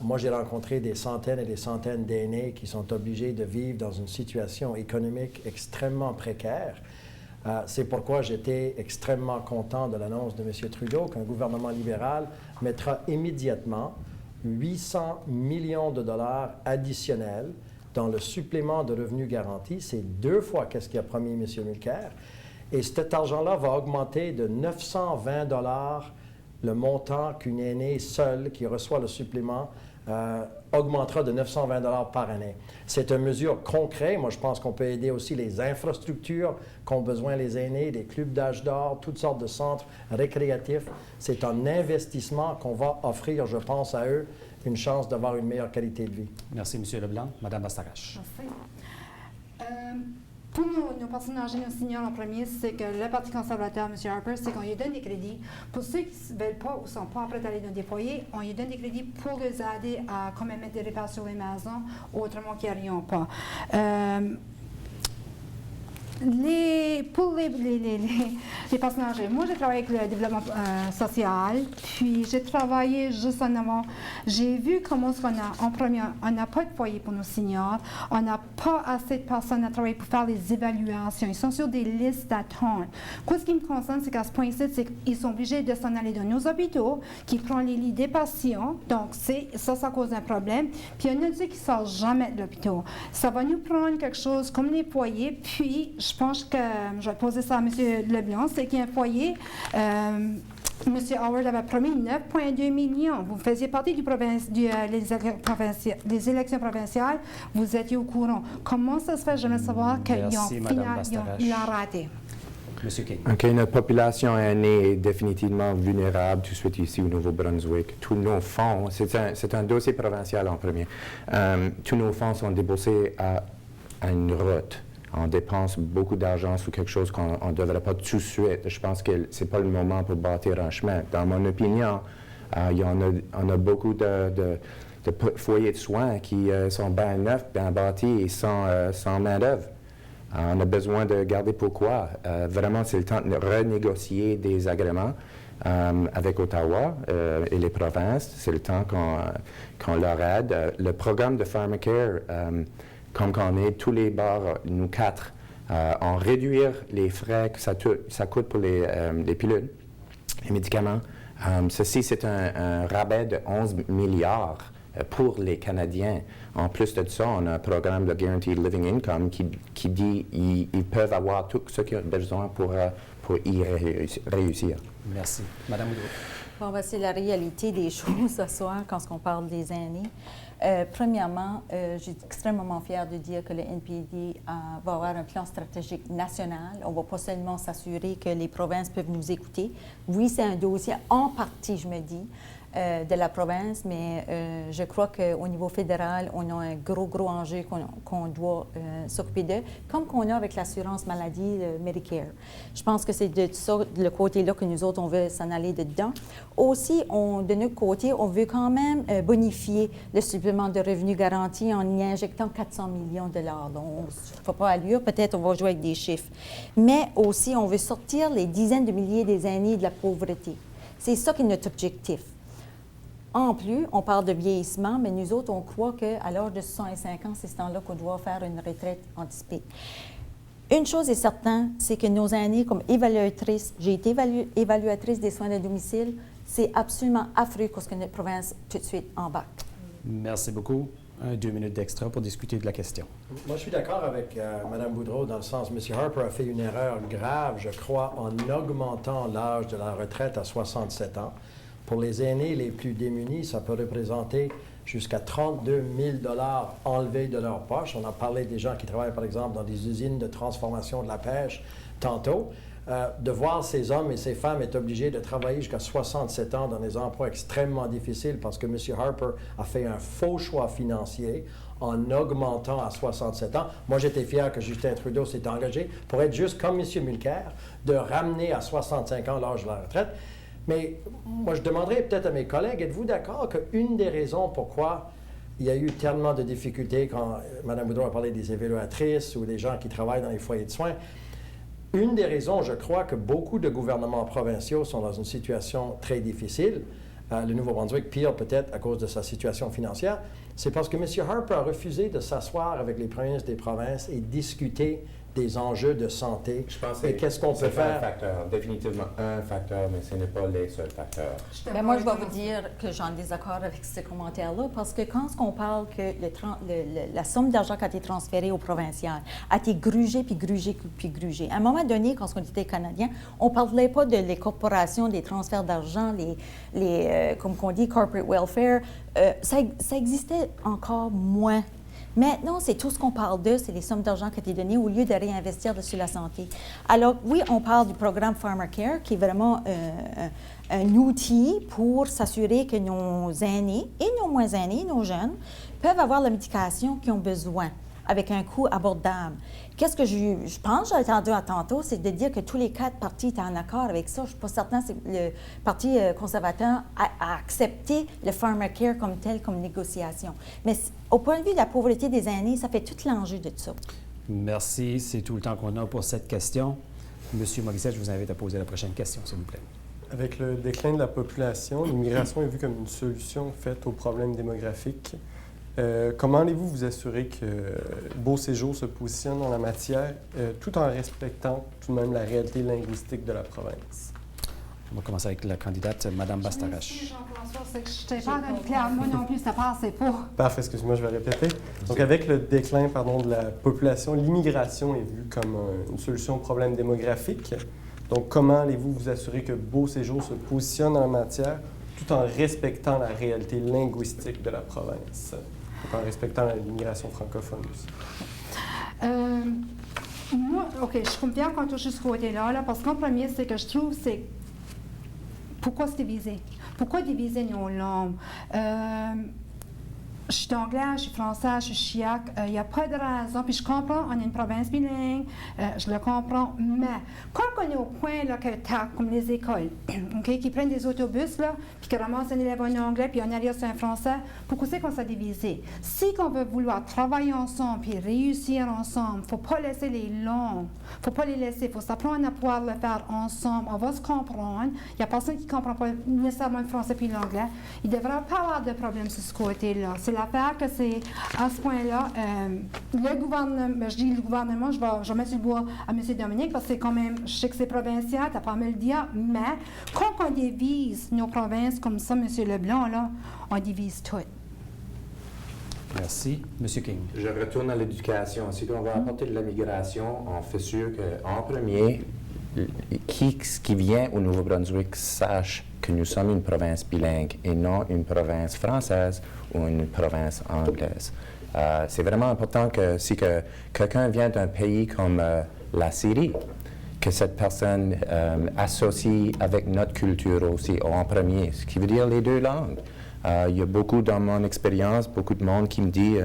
Moi, j'ai rencontré des centaines et des centaines d'aînés qui sont obligés de vivre dans une situation économique extrêmement précaire. C'est pourquoi j'étais extrêmement content de l'annonce de M. Trudeau qu'un gouvernement libéral mettra immédiatement 800 millions de dollars additionnels dans le supplément de revenus garanti. C'est 2 fois qu'est-ce qu'a promis M. Mulcair. Et cet argent-là va augmenter de 920 dollars le montant qu'une aînée seule qui reçoit le supplément augmentera de 920 dollars par année. C'est une mesure concrète. Moi, je pense qu'on peut aider aussi les infrastructures qu'ont besoin les aînés, des clubs d'âge d'or, toutes sortes de centres récréatifs. C'est un investissement qu'on va offrir, je pense, à eux, une chance d'avoir une meilleure qualité de vie. Merci, M. Leblanc. Mme Bastarache. Merci. Pour nos personnes âgées, nos seniors en premier, c'est que le Parti conservateur, M. Harper, c'est qu'on lui donne des crédits. Pour ceux qui ne veulent pas ou ne sont pas prêts à aller dans des foyers, on lui donne des crédits pour les aider à quand même mettre des repairs sur les maisons, autrement qu'ils n'y arriveront pas. Pour les personnes âgées, moi j'ai travaillé avec le développement social, puis j'ai travaillé juste en avant. J'ai vu comment on n'a pas de foyer pour nos seniors, on n'a pas assez de personnes à travailler pour faire les évaluations. Ils sont sur des listes d'attente. Ce qui me concerne, c'est qu'à ce point-ci, c'est qu'ils sont obligés de s'en aller dans nos hôpitaux, qui prennent les lits des patients, donc ça cause un problème. Puis il y en a qui ne sortent jamais de l'hôpital. Ça va nous prendre quelque chose comme les foyers, puis je pense que, je vais poser ça à M. Leblanc, c'est qu'il y a un foyer, M. Howard avait promis 9,2 millions. Vous faisiez partie des élections provinciales, vous étiez au courant. Comment ça se fait, j'aimerais savoir qu'ils l'ont raté? M. King. OK, notre population aînée est définitivement vulnérable tout de suite ici au Nouveau-Brunswick. Tous nos fonds, c'est un dossier provincial en premier, tous nos fonds sont déboursés à une route. On dépense beaucoup d'argent sur quelque chose qu'on ne devrait pas tout de suite. Je pense que ce n'est pas le moment pour bâtir un chemin. Dans mon opinion, on a beaucoup de foyers de soins qui sont bien neufs, bien bâtis et sans main-d'œuvre. On a besoin de garder pourquoi. Vraiment, c'est le temps de renégocier des agréments avec Ottawa et les provinces. C'est le temps qu'on leur aide. Le programme de Pharmacare, comme qu'on est tous les bars, nous 4, en réduire les frais que ça coûte pour les pilules, les médicaments. Ceci, c'est un rabais de 11 milliards pour les Canadiens. En plus de ça, on a un programme de Guaranteed Living Income qui dit qu'ils peuvent avoir tout ce qu'ils ont besoin pour y réussir. Merci. Madame Boudreau. Bon, c'est la réalité des choses ce soir quand on parle des aînés. Premièrement, je suis extrêmement fière de dire que le NPD va avoir un plan stratégique national. On ne va pas seulement s'assurer que les provinces peuvent nous écouter. Oui, c'est un dossier en partie, je me dis. de la province, mais je crois qu'au niveau fédéral, on a un gros enjeu qu'on doit s'occuper de, comme qu'on a avec l'assurance maladie Medicare. Je pense que c'est de ça, le côté-là que nous autres, on veut s'en aller dedans. Aussi, de notre côté, on veut quand même bonifier le supplément de revenus garanti en y injectant 400 millions de dollars. Donc, on ne se fait pas allure, peut-être on va jouer avec des chiffres. Mais aussi, on veut sortir les dizaines de milliers des aînés de la pauvreté. C'est ça qui est notre objectif. En plus, on parle de vieillissement, mais nous autres, on croit qu'à l'âge de 65 ans, c'est ce temps-là qu'on doit faire une retraite anticipée. Une chose est certaine, c'est que nos aînés, comme évaluatrice, j'ai été évaluatrice des soins de domicile, c'est absolument affreux ce que notre province tout de suite embarque. Merci beaucoup. 2 minutes d'extra pour discuter de la question. Moi, je suis d'accord avec Mme Boudreau dans le sens, M. Harper a fait une erreur grave, je crois, en augmentant l'âge de la retraite à 67 ans. Pour les aînés les plus démunis, ça peut représenter jusqu'à 32 000 $ enlevés de leur poche. On a parlé des gens qui travaillent, par exemple, dans des usines de transformation de la pêche tantôt. De voir ces hommes et ces femmes être obligés de travailler jusqu'à 67 ans dans des emplois extrêmement difficiles parce que M. Harper a fait un faux choix financier en augmentant à 67 ans. Moi, j'étais fier que Justin Trudeau s'est engagé pour être juste comme M. Mulcair, de ramener à 65 ans l'âge de la retraite. Mais moi, je demanderais peut-être à mes collègues, êtes-vous d'accord qu'une des raisons pourquoi il y a eu tellement de difficultés quand Mme Boudreau a parlé des évaluatrices ou des gens qui travaillent dans les foyers de soins, une des raisons, je crois, que beaucoup de gouvernements provinciaux sont dans une situation très difficile, le Nouveau-Brunswick pire peut-être à cause de sa situation financière, c'est parce que M. Harper a refusé de s'asseoir avec les premiers ministres des provinces et discuter des enjeux de santé. Je pense et qu'est-ce qu'on peut faire? Un facteur, définitivement un facteur, mais ce n'est pas les seuls facteurs. Bien, moi, je vais vous dire que j'ai un désaccord avec ce commentaire-là, parce que quand on parle que la somme d'argent qui a été transférée au provincial a été grugée, puis grugée, puis grugée. À un moment donné, quand on était Canadien, on ne parlait pas de les corporations, des transferts d'argent, comme on dit, corporate welfare. Ça existait encore moins. Maintenant, c'est tout ce qu'on parle d'eux, c'est les sommes d'argent qui ont été données au lieu de réinvestir sur la santé. Alors, oui, on parle du programme PharmaCare, qui est vraiment un outil pour s'assurer que nos aînés et nos moins aînés, nos jeunes, peuvent avoir la médication qu'ils ont besoin avec un coût abordable. Qu'est-ce que je pense, j'ai entendu à tantôt, c'est de dire que tous les 4 partis étaient en accord avec ça. Je ne suis pas certain que le Parti conservateur a accepté le PharmaCare comme tel, comme négociation. Mais au point de vue de la pauvreté des aînés, ça fait tout l'enjeu de ça. Merci. C'est tout le temps qu'on a pour cette question. Monsieur Morissette, je vous invite à poser la prochaine question, s'il vous plaît. Avec le déclin de la population, l'immigration est vue comme une solution faite aux problèmes démographiques. Comment allez-vous vous assurer que Beau Séjour se positionne en la matière tout en respectant tout de même la réalité linguistique de la province? On va commencer avec la candidate, Mme Bastarache. Merci, Jean-François, c'est que je t'ai pas donné clair. Moi non plus, ça passait pas. Parfait, excuse-moi, je vais répéter. Donc, avec le déclin de la population, l'immigration est vue comme une solution au problème démographique. Donc, comment allez-vous vous assurer que Beau Séjour se positionne en la matière tout en respectant la réalité linguistique de la province? En respectant l'immigration francophone aussi. Moi, OK, je suis bien quand je suis ce côté-là, parce qu'en premier, c'est que je trouve, c'est pourquoi se diviser? Pourquoi diviser nos langues? Je suis anglais, je suis français, je suis chiac, il n'y a pas de raison. Puis je comprends, on est une province bilingue, je le comprends, mais quand on est au point là, comme les écoles, okay, qui prennent des autobus, là, puis qui ramassent un élève en anglais, puis on arrive sur un français, pourquoi c'est qu'on s'est divisé? Si on veut vouloir travailler ensemble, puis réussir ensemble, il ne faut pas laisser les langues, il ne faut pas les laisser, il faut s'apprendre à pouvoir le faire ensemble, on va se comprendre. Il n'y a personne qui ne comprend pas nécessairement le français puis l'anglais. Il ne devrait pas avoir de problème sur ce côté-là. C'est l'affaire que c'est à ce point-là, le gouvernement, je dis le gouvernement, je vais mettre sur le bois à M. Dominique parce que c'est quand même, je sais que c'est provincial, tu n'as pas à me le dire, mais quand on divise nos provinces comme ça, M. Leblanc, là, on divise tout. Merci. M. King. Je retourne à l'éducation. Si on va apporter de la migration, on fait sûr qu'en premier, qui vient au Nouveau-Brunswick sache que nous sommes une province bilingue et non une province française ou une province anglaise. C'est vraiment important que si quelqu'un vient d'un pays comme la Syrie, que cette personne associe avec notre culture aussi en premier, ce qui veut dire les deux langues. Il y a beaucoup dans mon expérience, beaucoup de monde qui me dit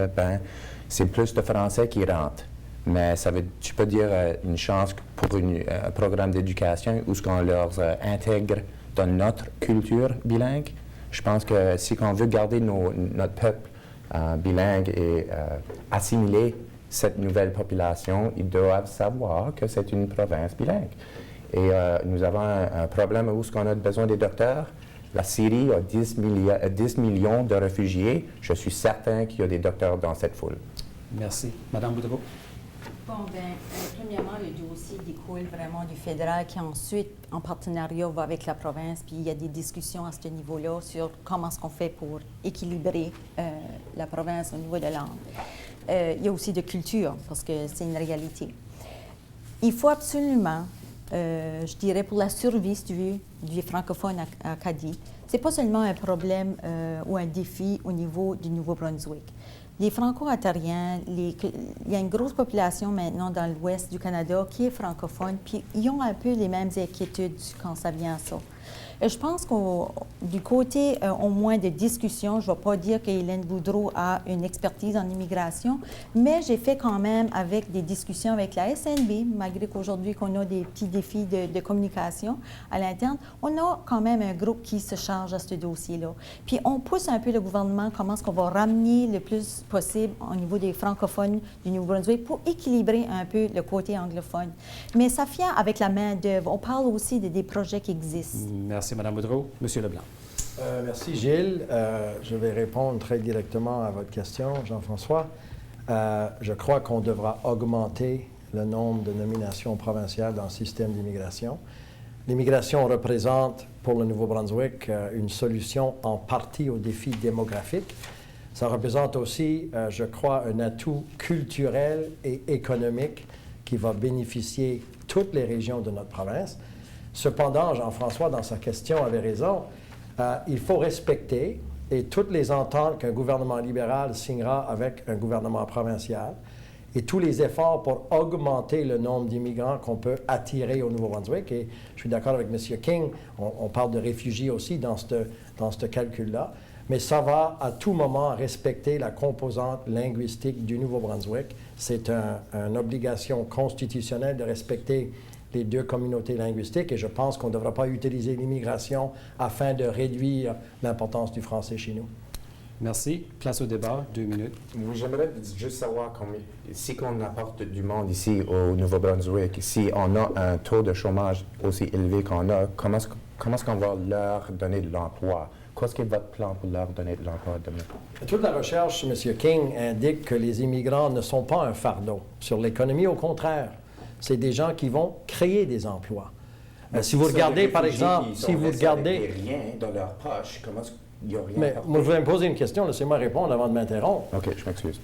c'est plus de français qui rentre. Mais tu peux dire une chance pour un programme d'éducation où ce qu'on leur intègre dans notre culture bilingue. Je pense que si on veut garder notre peuple bilingue et assimiler cette nouvelle population, ils doivent savoir que c'est une province bilingue. Et nous avons un problème où on a besoin des docteurs. La Syrie a 10 millions de réfugiés. Je suis certain qu'il y a des docteurs dans cette foule. Merci. Madame Boudreau. Bon, premièrement, le dossier découle vraiment du fédéral qui ensuite, en partenariat, va avec la province. Puis il y a des discussions à ce niveau-là sur comment est-ce qu'on fait pour équilibrer la province au niveau de langue. Il y a aussi de culture, parce que c'est une réalité. Il faut absolument, je dirais, pour la survie, du francophone à Acadie, c'est pas seulement un problème ou un défi au niveau du Nouveau-Brunswick. Les Franco-Ontariens, il y a une grosse population maintenant dans l'ouest du Canada qui est francophone, puis ils ont un peu les mêmes inquiétudes quand ça vient à ça. Je pense du côté, au moins, de discussion, je ne vais pas dire qu'Hélène Boudreau a une expertise en immigration, mais j'ai fait quand même avec des discussions avec la SNB, malgré qu'aujourd'hui qu'on a des petits défis de communication à l'interne, on a quand même un groupe qui se charge à ce dossier-là. Puis on pousse un peu le gouvernement, comment est-ce qu'on va ramener le plus possible au niveau des francophones du Nouveau-Brunswick pour équilibrer un peu le côté anglophone. Mais ça vient avec la main-d'œuvre. On parle aussi des projets qui existent. Merci, Mme Boudreau. Monsieur Leblanc. Merci, Gilles. Je vais répondre très directement à votre question, Jean-François. Je crois qu'on devra augmenter le nombre de nominations provinciales dans le système d'immigration. L'immigration représente pour le Nouveau-Brunswick une solution en partie aux défis démographiques. Ça représente aussi, je crois, un atout culturel et économique qui va bénéficier toutes les régions de notre province. Cependant, Jean-François, dans sa question, avait raison. Il faut respecter et toutes les ententes qu'un gouvernement libéral signera avec un gouvernement provincial et tous les efforts pour augmenter le nombre d'immigrants qu'on peut attirer au Nouveau-Brunswick. Et je suis d'accord avec M. King, on parle de réfugiés aussi dans ce calcul-là. Mais ça va à tout moment respecter la composante linguistique du Nouveau-Brunswick. C'est une obligation constitutionnelle de respecter les deux communautés linguistiques et je pense qu'on ne devra pas utiliser l'immigration afin de réduire l'importance du français chez nous. Merci. Place au débat. 2 minutes. J'aimerais juste savoir si on apporte du monde ici au Nouveau-Brunswick, si on a un taux de chômage aussi élevé qu'on a, comment est-ce qu'on va leur donner de l'emploi? Qu'est-ce qui est votre plan pour leur donner de l'emploi demain? Toute la recherche, M. King, indique que les immigrants ne sont pas un fardeau sur l'économie. Au contraire, c'est des gens qui vont créer des emplois. Si vous regardez, par exemple, si vous regardez... rien dans leur poche, comment il n'y a rien? Mais moi, je vais me poser une question, laissez-moi répondre avant de m'interrompre. OK, je m'excuse.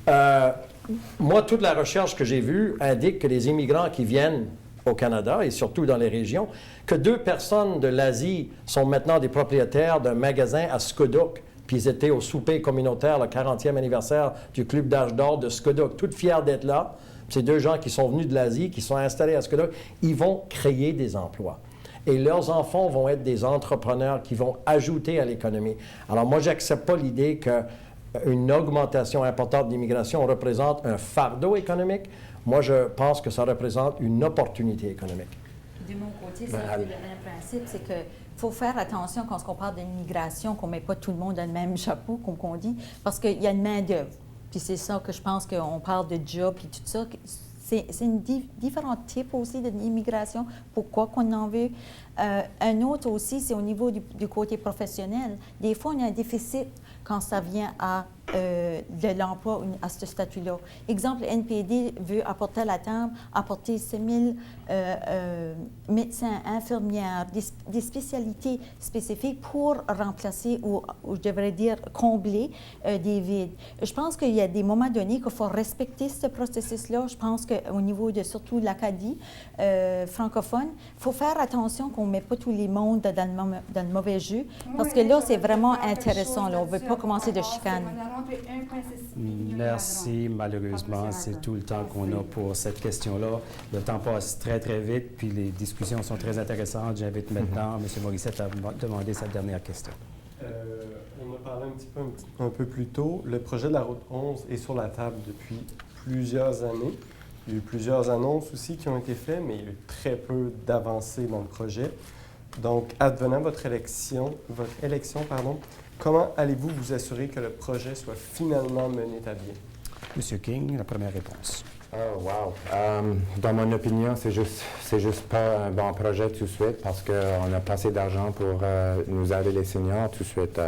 Moi, toute la recherche que j'ai vue indique que les immigrants qui viennent au Canada, et surtout dans les régions, que 2 personnes de l'Asie sont maintenant des propriétaires d'un magasin à Skoduk, puis ils étaient au souper communautaire, le 40e anniversaire du Club d'âge d'or de Skoduk, toutes fiers d'être là. Ces 2 gens qui sont venus de l'Asie, qui sont installés à Skoduk, ils vont créer des emplois. Et leurs enfants vont être des entrepreneurs qui vont ajouter à l'économie. Alors moi, je n'accepte pas l'idée qu'une augmentation importante d'immigration représente un fardeau économique. Moi, je pense que ça représente une opportunité économique. De mon côté, c'est un peu le même principe, c'est qu'il faut faire attention quand on parle de l'immigration, qu'on ne met pas tout le monde dans le même chapeau, comme on dit, parce qu'il y a une main-d'œuvre. Puis c'est ça que je pense qu'on parle de job et tout ça. C'est différents types aussi d'immigration. Pourquoi qu'on en veut? Un autre aussi, c'est au niveau du côté professionnel. Des fois, on a un déficit quand ça vient à de l'emploi à ce statut-là. Exemple, le NPD veut apporter à la table, apporter 6 000 médecins, infirmières, des spécialités spécifiques pour remplacer ou je devrais dire combler des vides. Je pense qu'il y a des moments donnés qu'il faut respecter ce processus-là. Je pense qu'au niveau de surtout l'Acadie francophone, il faut faire attention qu'on ne met pas tous les mondes dans le mauvais jeu, parce que là, c'est vraiment intéressant. Là. On ne veut pas commencer de chicane. On a rentré un 1,6 million. Merci. Malheureusement, c'est tout le temps qu'on a pour cette question-là. Le temps passe très, très vite, puis les discussions sont très intéressantes. J'invite maintenant M. Morissette à demander sa dernière question. On a parlé un peu plus tôt. Le projet de la route 11 est sur la table depuis plusieurs années. Il y a eu plusieurs annonces aussi qui ont été faites, mais il y a eu très peu d'avancées dans le projet. Donc, advenant votre élection, comment allez-vous vous assurer que le projet soit finalement mené à bien? M. King, la première réponse. Oh, wow. Dans mon opinion, c'est juste pas un bon projet tout de suite parce qu'on n'a pas assez d'argent pour nous aider les seniors tout de suite.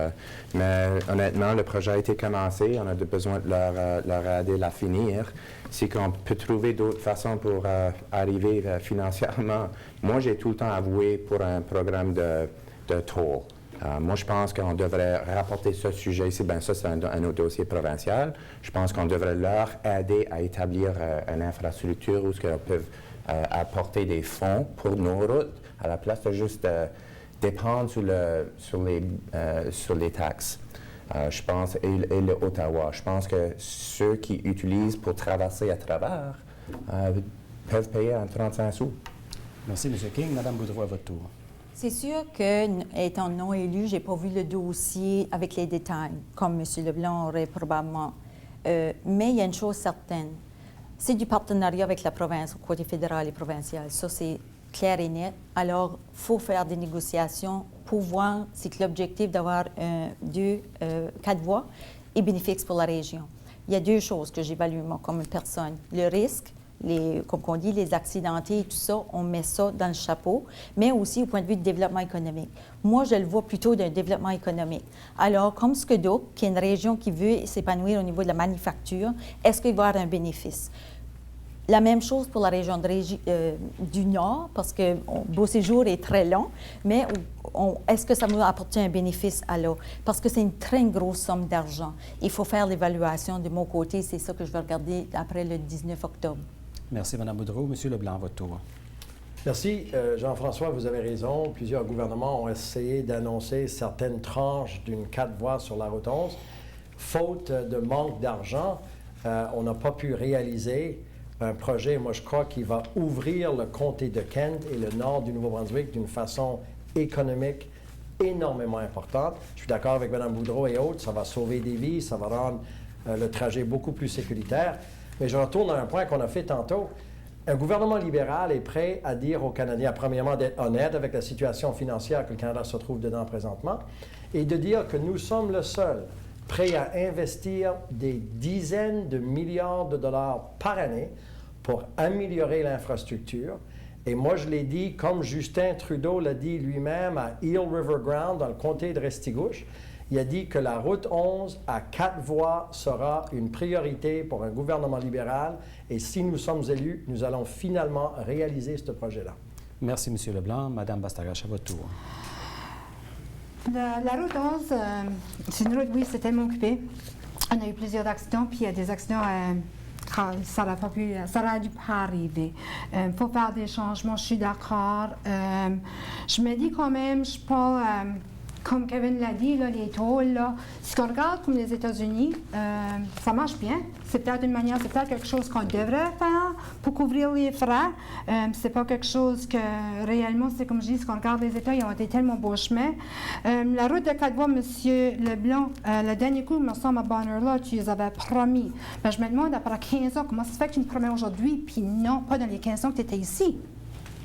Mais honnêtement, le projet a été commencé. On a besoin de leur aider à finir. Si on peut trouver d'autres façons pour arriver financièrement. Moi, j'ai tout le temps avoué pour un programme de toll. Moi, je pense qu'on devrait rapporter ce sujet ici. Bien, ça, c'est un autre dossier provincial. Je pense qu'on devrait leur aider à établir une infrastructure où ils peuvent apporter des fonds pour nos routes, à la place de juste dépendre sur les taxes. Je pense, et le Ottawa. Je pense que ceux qui utilisent pour traverser à travers peuvent payer en 35 sous. Merci, M. King. Mme Boudreau, à votre tour. C'est sûr que, étant non élu, je n'ai pas vu le dossier avec les détails, comme M. Leblanc aurait probablement. Mais il y a une chose certaine, c'est du partenariat avec la province, au côté fédéral et provincial. Ça, c'est clair et net. Alors, il faut faire des négociations pour voir si l'objectif d'avoir 4 voies est bénéfique pour la région. Il y a 2 choses que j'évalue, moi, comme une personne. Le risque, comme on dit, les accidentés et tout ça, on met ça dans le chapeau, mais aussi au point de vue de développement économique. Moi, je le vois plutôt d'un développement économique. Alors, comme Squedoc, qui est une région qui veut s'épanouir au niveau de la manufacture, est-ce qu'il va y avoir un bénéfice? La même chose pour la région du Nord, parce que Beau Séjour est très long, mais est-ce que ça va apporter un bénéfice à l'eau? Parce que c'est une très grosse somme d'argent. Il faut faire l'évaluation de mon côté. C'est ça que je vais regarder après le 19 octobre. Merci, Mme Boudreau. M. Leblanc, à votre tour. Merci. Jean-François, vous avez raison. Plusieurs gouvernements ont essayé d'annoncer certaines tranches d'une 4 voies sur la route 11. Faute de manque d'argent, on n'a pas pu réaliser un projet, moi je crois, qui va ouvrir le comté de Kent et le nord du Nouveau-Brunswick d'une façon économique énormément importante. Je suis d'accord avec Mme Boudreau et autres, ça va sauver des vies, ça va rendre le trajet beaucoup plus sécuritaire. Mais je retourne à un point qu'on a fait tantôt. Un gouvernement libéral est prêt à dire aux Canadiens, premièrement, d'être honnête avec la situation financière que le Canada se trouve dedans présentement, et de dire que nous sommes le seul prêt à investir des dizaines de milliards de dollars par année pour améliorer l'infrastructure. Et moi, je l'ai dit, comme Justin Trudeau l'a dit lui-même à Eel River Ground, dans le comté de Restigouche, il a dit que la route 11 à 4 voies sera une priorité pour un gouvernement libéral. Et si nous sommes élus, nous allons finalement réaliser ce projet-là. Merci, M. Leblanc. Mme Bastarache, à votre tour. La route 11, c'est une route, oui, c'est tellement occupé. On a eu plusieurs accidents, puis il y a des accidents, ça n'aurait dû pas arriver. Il faut faire des changements, je suis d'accord. Je me dis quand même, je ne suis pas... comme Kevin l'a dit, là, les tôles, là, si on regarde comme les États-Unis, ça marche bien. C'est peut-être une manière, c'est peut-être quelque chose qu'on devrait faire pour couvrir les frais. C'est pas quelque chose que réellement, c'est comme je dis, si on regarde les États, ils ont été tellement beaux chemins. La route de 4 voies, M. Leblanc, le dernier coup, il me semble à Bonheur, là, tu les avais promis. Ben, je me demande, après 15 ans, comment ça se fait que tu me promets aujourd'hui, puis non, pas dans les 15 ans que tu étais ici?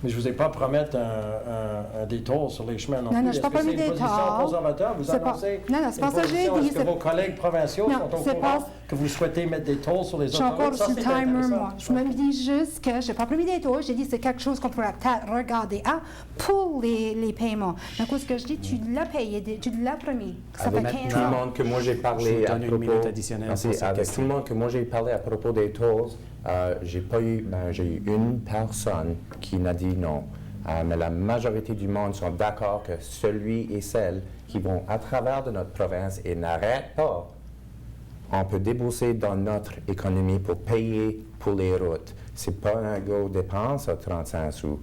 Mais je ne vous ai pas promettre un détour sur les chemins non plus. Non, je n'ai pas promis des détours. C'est une position conservateur. Vous annoncez non, c'est pas ça que j'ai dit. Est-ce que vos collègues provinciaux sont au courant que vous souhaitez mettre des tolls sur les autoroutes? Je suis encore sur le timer, moi. Je me dis juste que je n'ai pas promis des tolls. J'ai dit que c'est quelque chose qu'on pourrait peut-être regarder pour les paiements. Donc, ce que je dis, tu l'as payé, tu l'as promis. Ça fait 15 ans. Tout le monde que moi j'ai parlé à propos... Avec tout le monde que moi j'ai parlé à propos des tolls, j'ai eu une personne qui m'a dit non. Mais la majorité du monde sont d'accord que celui et celle qui vont à travers de notre province et n'arrêtent pas, on peut débourser dans notre économie pour payer pour les routes. C'est pas un gros dépense à 35 sous.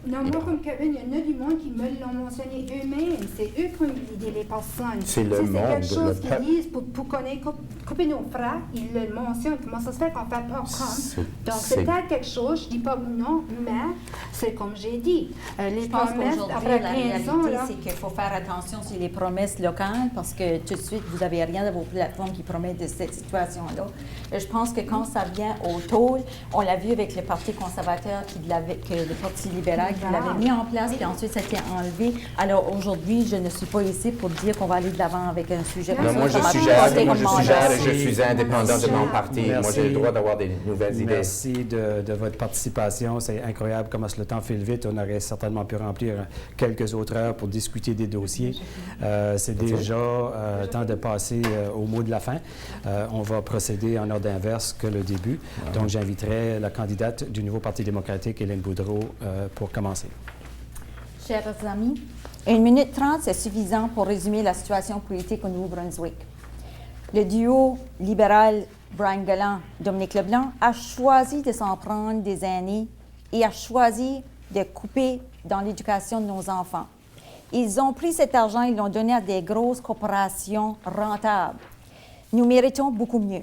Non, moi, comme Kevin, il y en a du monde qui me l'ont mentionné eux-mêmes. C'est eux qui ont guidé les personnes. C'est le monde, C'est quelque chose le peuple. qu'ils disent pour connaître, couper nos frères, ils le mentionnent. Comment ça se fait qu'on fait pas comme? Donc, c'est peut-être quelque chose, je dis pas non, mais c'est comme j'ai dit. Les Je pense promesses, qu'aujourd'hui, après la 15 réalité, ans, là, c'est qu'il faut faire attention sur les promesses locales parce que tout de suite, vous n'avez rien de vos plateformes qui promettent de cette situation-là. Je pense que quand ça vient au taux, on l'a vu avec le Parti conservateur, que le Parti libéral qui l'avait mis en place, puis ensuite ça a été enlevé. Alors aujourd'hui, je ne suis pas ici pour dire qu'on va aller de l'avant avec un sujet comme Non, ça. moi je Ça m'a suggère, porté moi comme je mandat. suggère et je suis indépendant de mon parti. Moi Merci. j'ai le droit d'avoir des nouvelles idées. Merci de votre participation. C'est incroyable comment le temps file vite. On aurait certainement pu remplir quelques autres heures pour discuter des dossiers. C'est déjà temps de passer au mot de la fin. On va procéder en ordre inverse que le début. Donc, j'inviterai la candidate du nouveau Parti démocratique, Hélène Boudreau, pour commencer. Chers amis, 1 minute 30, c'est suffisant pour résumer la situation politique au Nouveau-Brunswick. Le duo libéral Brian Gallant, Dominique Leblanc a choisi de s'en prendre des aînés et a choisi de couper dans l'éducation de nos enfants. Ils ont pris cet argent, ils l'ont donné à des grosses corporations rentables. Nous méritons beaucoup mieux.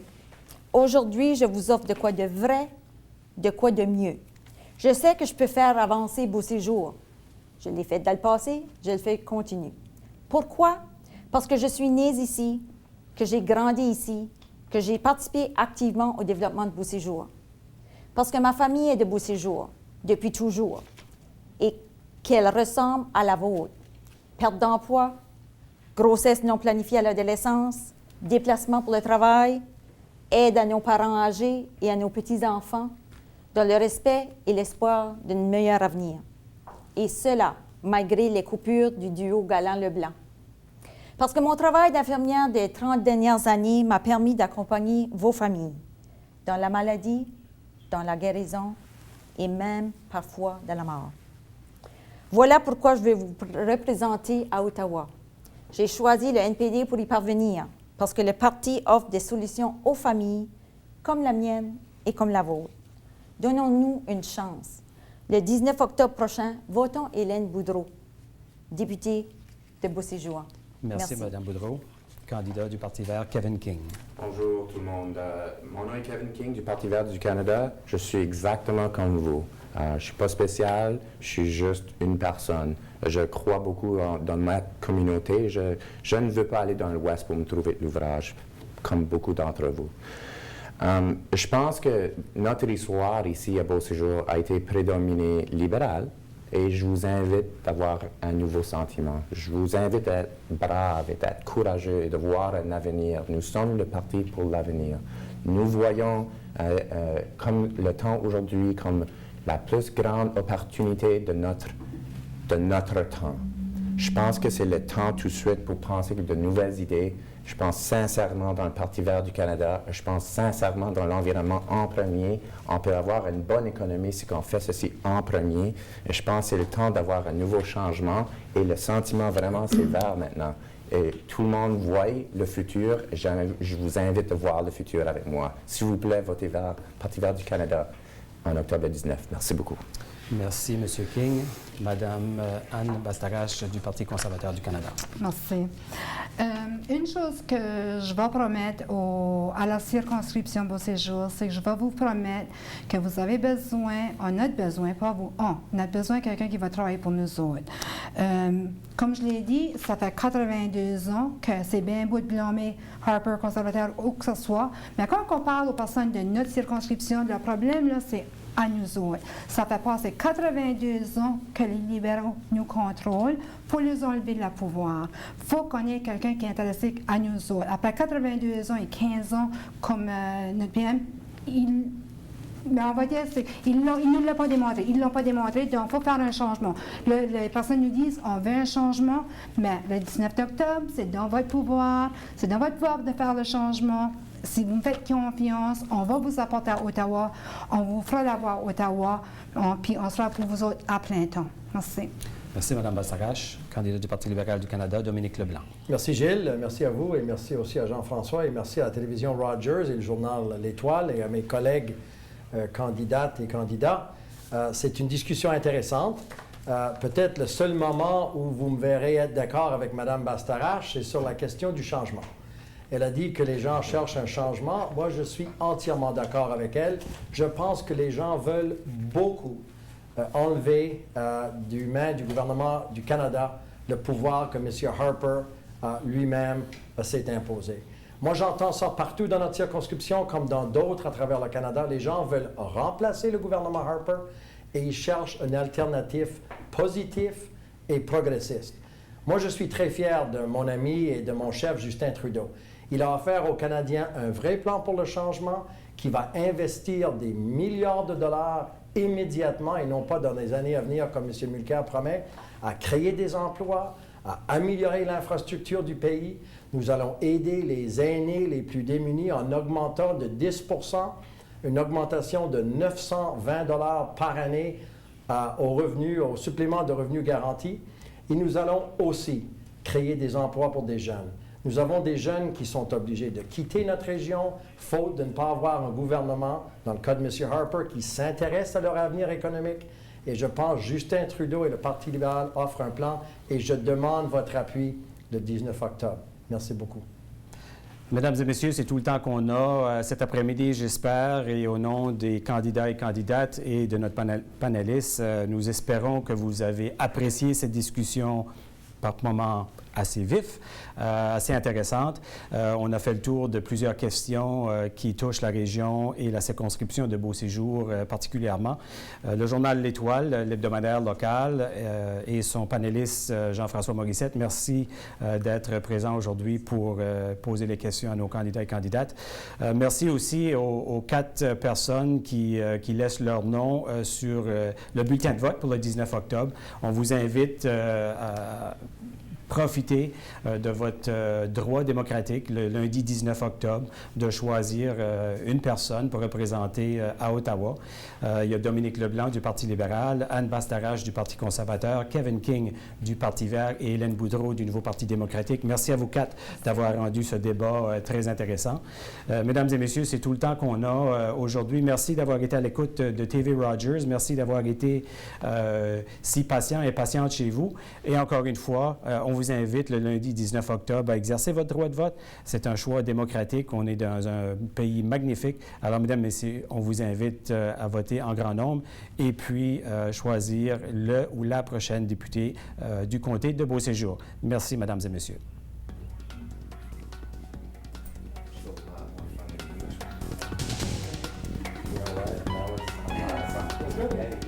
Aujourd'hui, je vous offre de quoi de vrai, de quoi de mieux. Je sais que je peux faire avancer Beau Séjour. Je l'ai fait dans le passé, je le fais continuer. Pourquoi? Parce que je suis née ici, que j'ai grandi ici, que j'ai participé activement au développement de Beau Séjour. Parce que ma famille est de Beau Séjour, depuis toujours, et qu'elle ressemble à la vôtre. Perte d'emploi, grossesse non planifiée à l'adolescence, déplacement pour le travail, aide à nos parents âgés et à nos petits-enfants, dans le respect et l'espoir d'un meilleur avenir. Et cela, malgré les coupures du duo Galland-Leblanc. Parce que mon travail d'infirmière des 30 dernières années m'a permis d'accompagner vos familles dans la maladie, dans la guérison et même parfois dans la mort. Voilà pourquoi je vais vous représenter à Ottawa. J'ai choisi le NPD pour y parvenir, parce que le parti offre des solutions aux familles, comme la mienne et comme la vôtre. Donnons-nous une chance. Le 19 octobre prochain, votons Hélène Boudreau, députée de Beau Séjour. Merci, Mme Boudreau. Candidat du Parti vert, Kevin King. Bonjour tout le monde. Mon nom est Kevin King du Parti vert du Canada. Je suis exactement comme vous. Je ne suis pas spécial, je suis juste une personne. Je crois beaucoup dans ma communauté. Je ne veux pas aller dans l'Ouest pour me trouver de l'ouvrage, comme beaucoup d'entre vous. Je pense que notre histoire ici à Beau Séjour a été prédominée libérale et je vous invite à avoir un nouveau sentiment. Je vous invite à être brave et à être courageux et de voir un avenir. Nous sommes le parti pour l'avenir. Nous voyons comme le temps aujourd'hui comme la plus grande opportunité de notre temps. Je pense que c'est le temps tout de suite pour penser de nouvelles idées. Je pense sincèrement dans le Parti vert du Canada. Je pense sincèrement dans l'environnement en premier. On peut avoir une bonne économie si on fait ceci en premier. Et je pense que c'est le temps d'avoir un nouveau changement. Et le sentiment vraiment, c'est vert maintenant. Et tout le monde voit le futur. Et je vous invite à voir le futur avec moi. S'il vous plaît, votez vert, Parti vert du Canada en octobre 19. Merci beaucoup. Merci, M. King. Madame Anne Bastarache du Parti conservateur du Canada. Merci. Une chose que je vais promettre à la circonscription Beau Séjour, c'est que je vais vous promettre que vous avez besoin, on a besoin, pas vous, on a besoin de quelqu'un qui va travailler pour nous autres. Comme je l'ai dit, ça fait 82 ans que c'est bien beau de blâmer Harper, conservateur, ou que ce soit, mais quand on parle aux personnes de notre circonscription, le problème, là, c'est à nous autres. Ça fait passer 82 ans que les libéraux nous contrôlent pour nous enlever le pouvoir. Il faut qu'on ait quelqu'un qui est intéressé à nous autres. Après 82 ans et 15 ans, comme notre PM, mais on va dire, ils ne l'ont pas démontré. Ils ne l'ont pas démontré, donc il faut faire un changement. Les personnes nous disent, on veut un changement, mais le 19 octobre, c'est dans votre pouvoir, c'est dans votre pouvoir de faire le changement. Si vous me faites confiance, on va vous apporter à Ottawa, on vous fera l'avoir à Ottawa, puis on sera pour vous autres à plein temps. Merci. Merci, Mme Bastarache. Candidat du Parti libéral du Canada, Dominique Leblanc. Merci Gilles, merci à vous et merci aussi à Jean-François et merci à la télévision Rogers et le journal L'Étoile et à mes collègues candidates et candidats. C'est une discussion intéressante. Peut-être le seul moment où vous me verrez être d'accord avec Mme Bastarache, c'est sur la question du changement. Elle a dit que les gens cherchent un changement. Moi, je suis entièrement d'accord avec elle. Je pense que les gens veulent beaucoup enlever du main du gouvernement du Canada le pouvoir que M. Harper lui-même s'est imposé. Moi, j'entends ça partout dans notre circonscription comme dans d'autres à travers le Canada. Les gens veulent remplacer le gouvernement Harper et ils cherchent une alternative positive et progressiste. Moi, je suis très fier de mon ami et de mon chef, Justin Trudeau. Il a offert aux Canadiens un vrai plan pour le changement qui va investir des milliards de dollars immédiatement et non pas dans les années à venir, comme M. Mulcair promet, à créer des emplois, à améliorer l'infrastructure du pays. Nous allons aider les aînés les plus démunis en augmentant de 10 une augmentation de 920 $ par année au supplément de revenus garantis. Et nous allons aussi créer des emplois pour des jeunes. Nous avons des jeunes qui sont obligés de quitter notre région, faute de ne pas avoir un gouvernement, dans le cas de M. Harper, qui s'intéresse à leur avenir économique. Et je pense que Justin Trudeau et le Parti libéral offrent un plan et je demande votre appui le 19 octobre. Merci beaucoup. Mesdames et messieurs, c'est tout le temps qu'on a cet après-midi, j'espère, et au nom des candidats et candidates et de notre panéliste, nous espérons que vous avez apprécié cette discussion par moments assez vif, assez intéressante. On a fait le tour de plusieurs questions qui touchent la région et la circonscription de Beauséjour particulièrement. Le journal L'Étoile, l'hebdomadaire local, et son panéliste Jean-François Morissette, merci d'être présent aujourd'hui pour poser les questions à nos candidats et candidates. Merci aussi aux 4 personnes qui laissent leur nom sur le bulletin de vote pour le 19 octobre. On vous invite à profiter de votre droit démocratique le lundi 19 octobre de choisir une personne pour représenter à Ottawa. Il y a Dominique Leblanc du Parti libéral, Anne Bastarache du Parti conservateur, Kevin King du Parti vert et Hélène Boudreau du Nouveau Parti démocratique. Merci à vous 4 d'avoir rendu ce débat très intéressant. Mesdames et messieurs, c'est tout le temps qu'on a aujourd'hui. Merci d'avoir été à l'écoute de TV Rogers. Merci d'avoir été si patient et patiente chez vous. Et encore une fois, on vous invite le lundi 19 octobre à exercer votre droit de vote. C'est un choix démocratique. On est dans un pays magnifique. Alors, mesdames et messieurs, on vous invite à voter en grand nombre et puis choisir le ou la prochaine députée du comté de Beauséjour. Merci, mesdames et messieurs. You know what? That was awesome.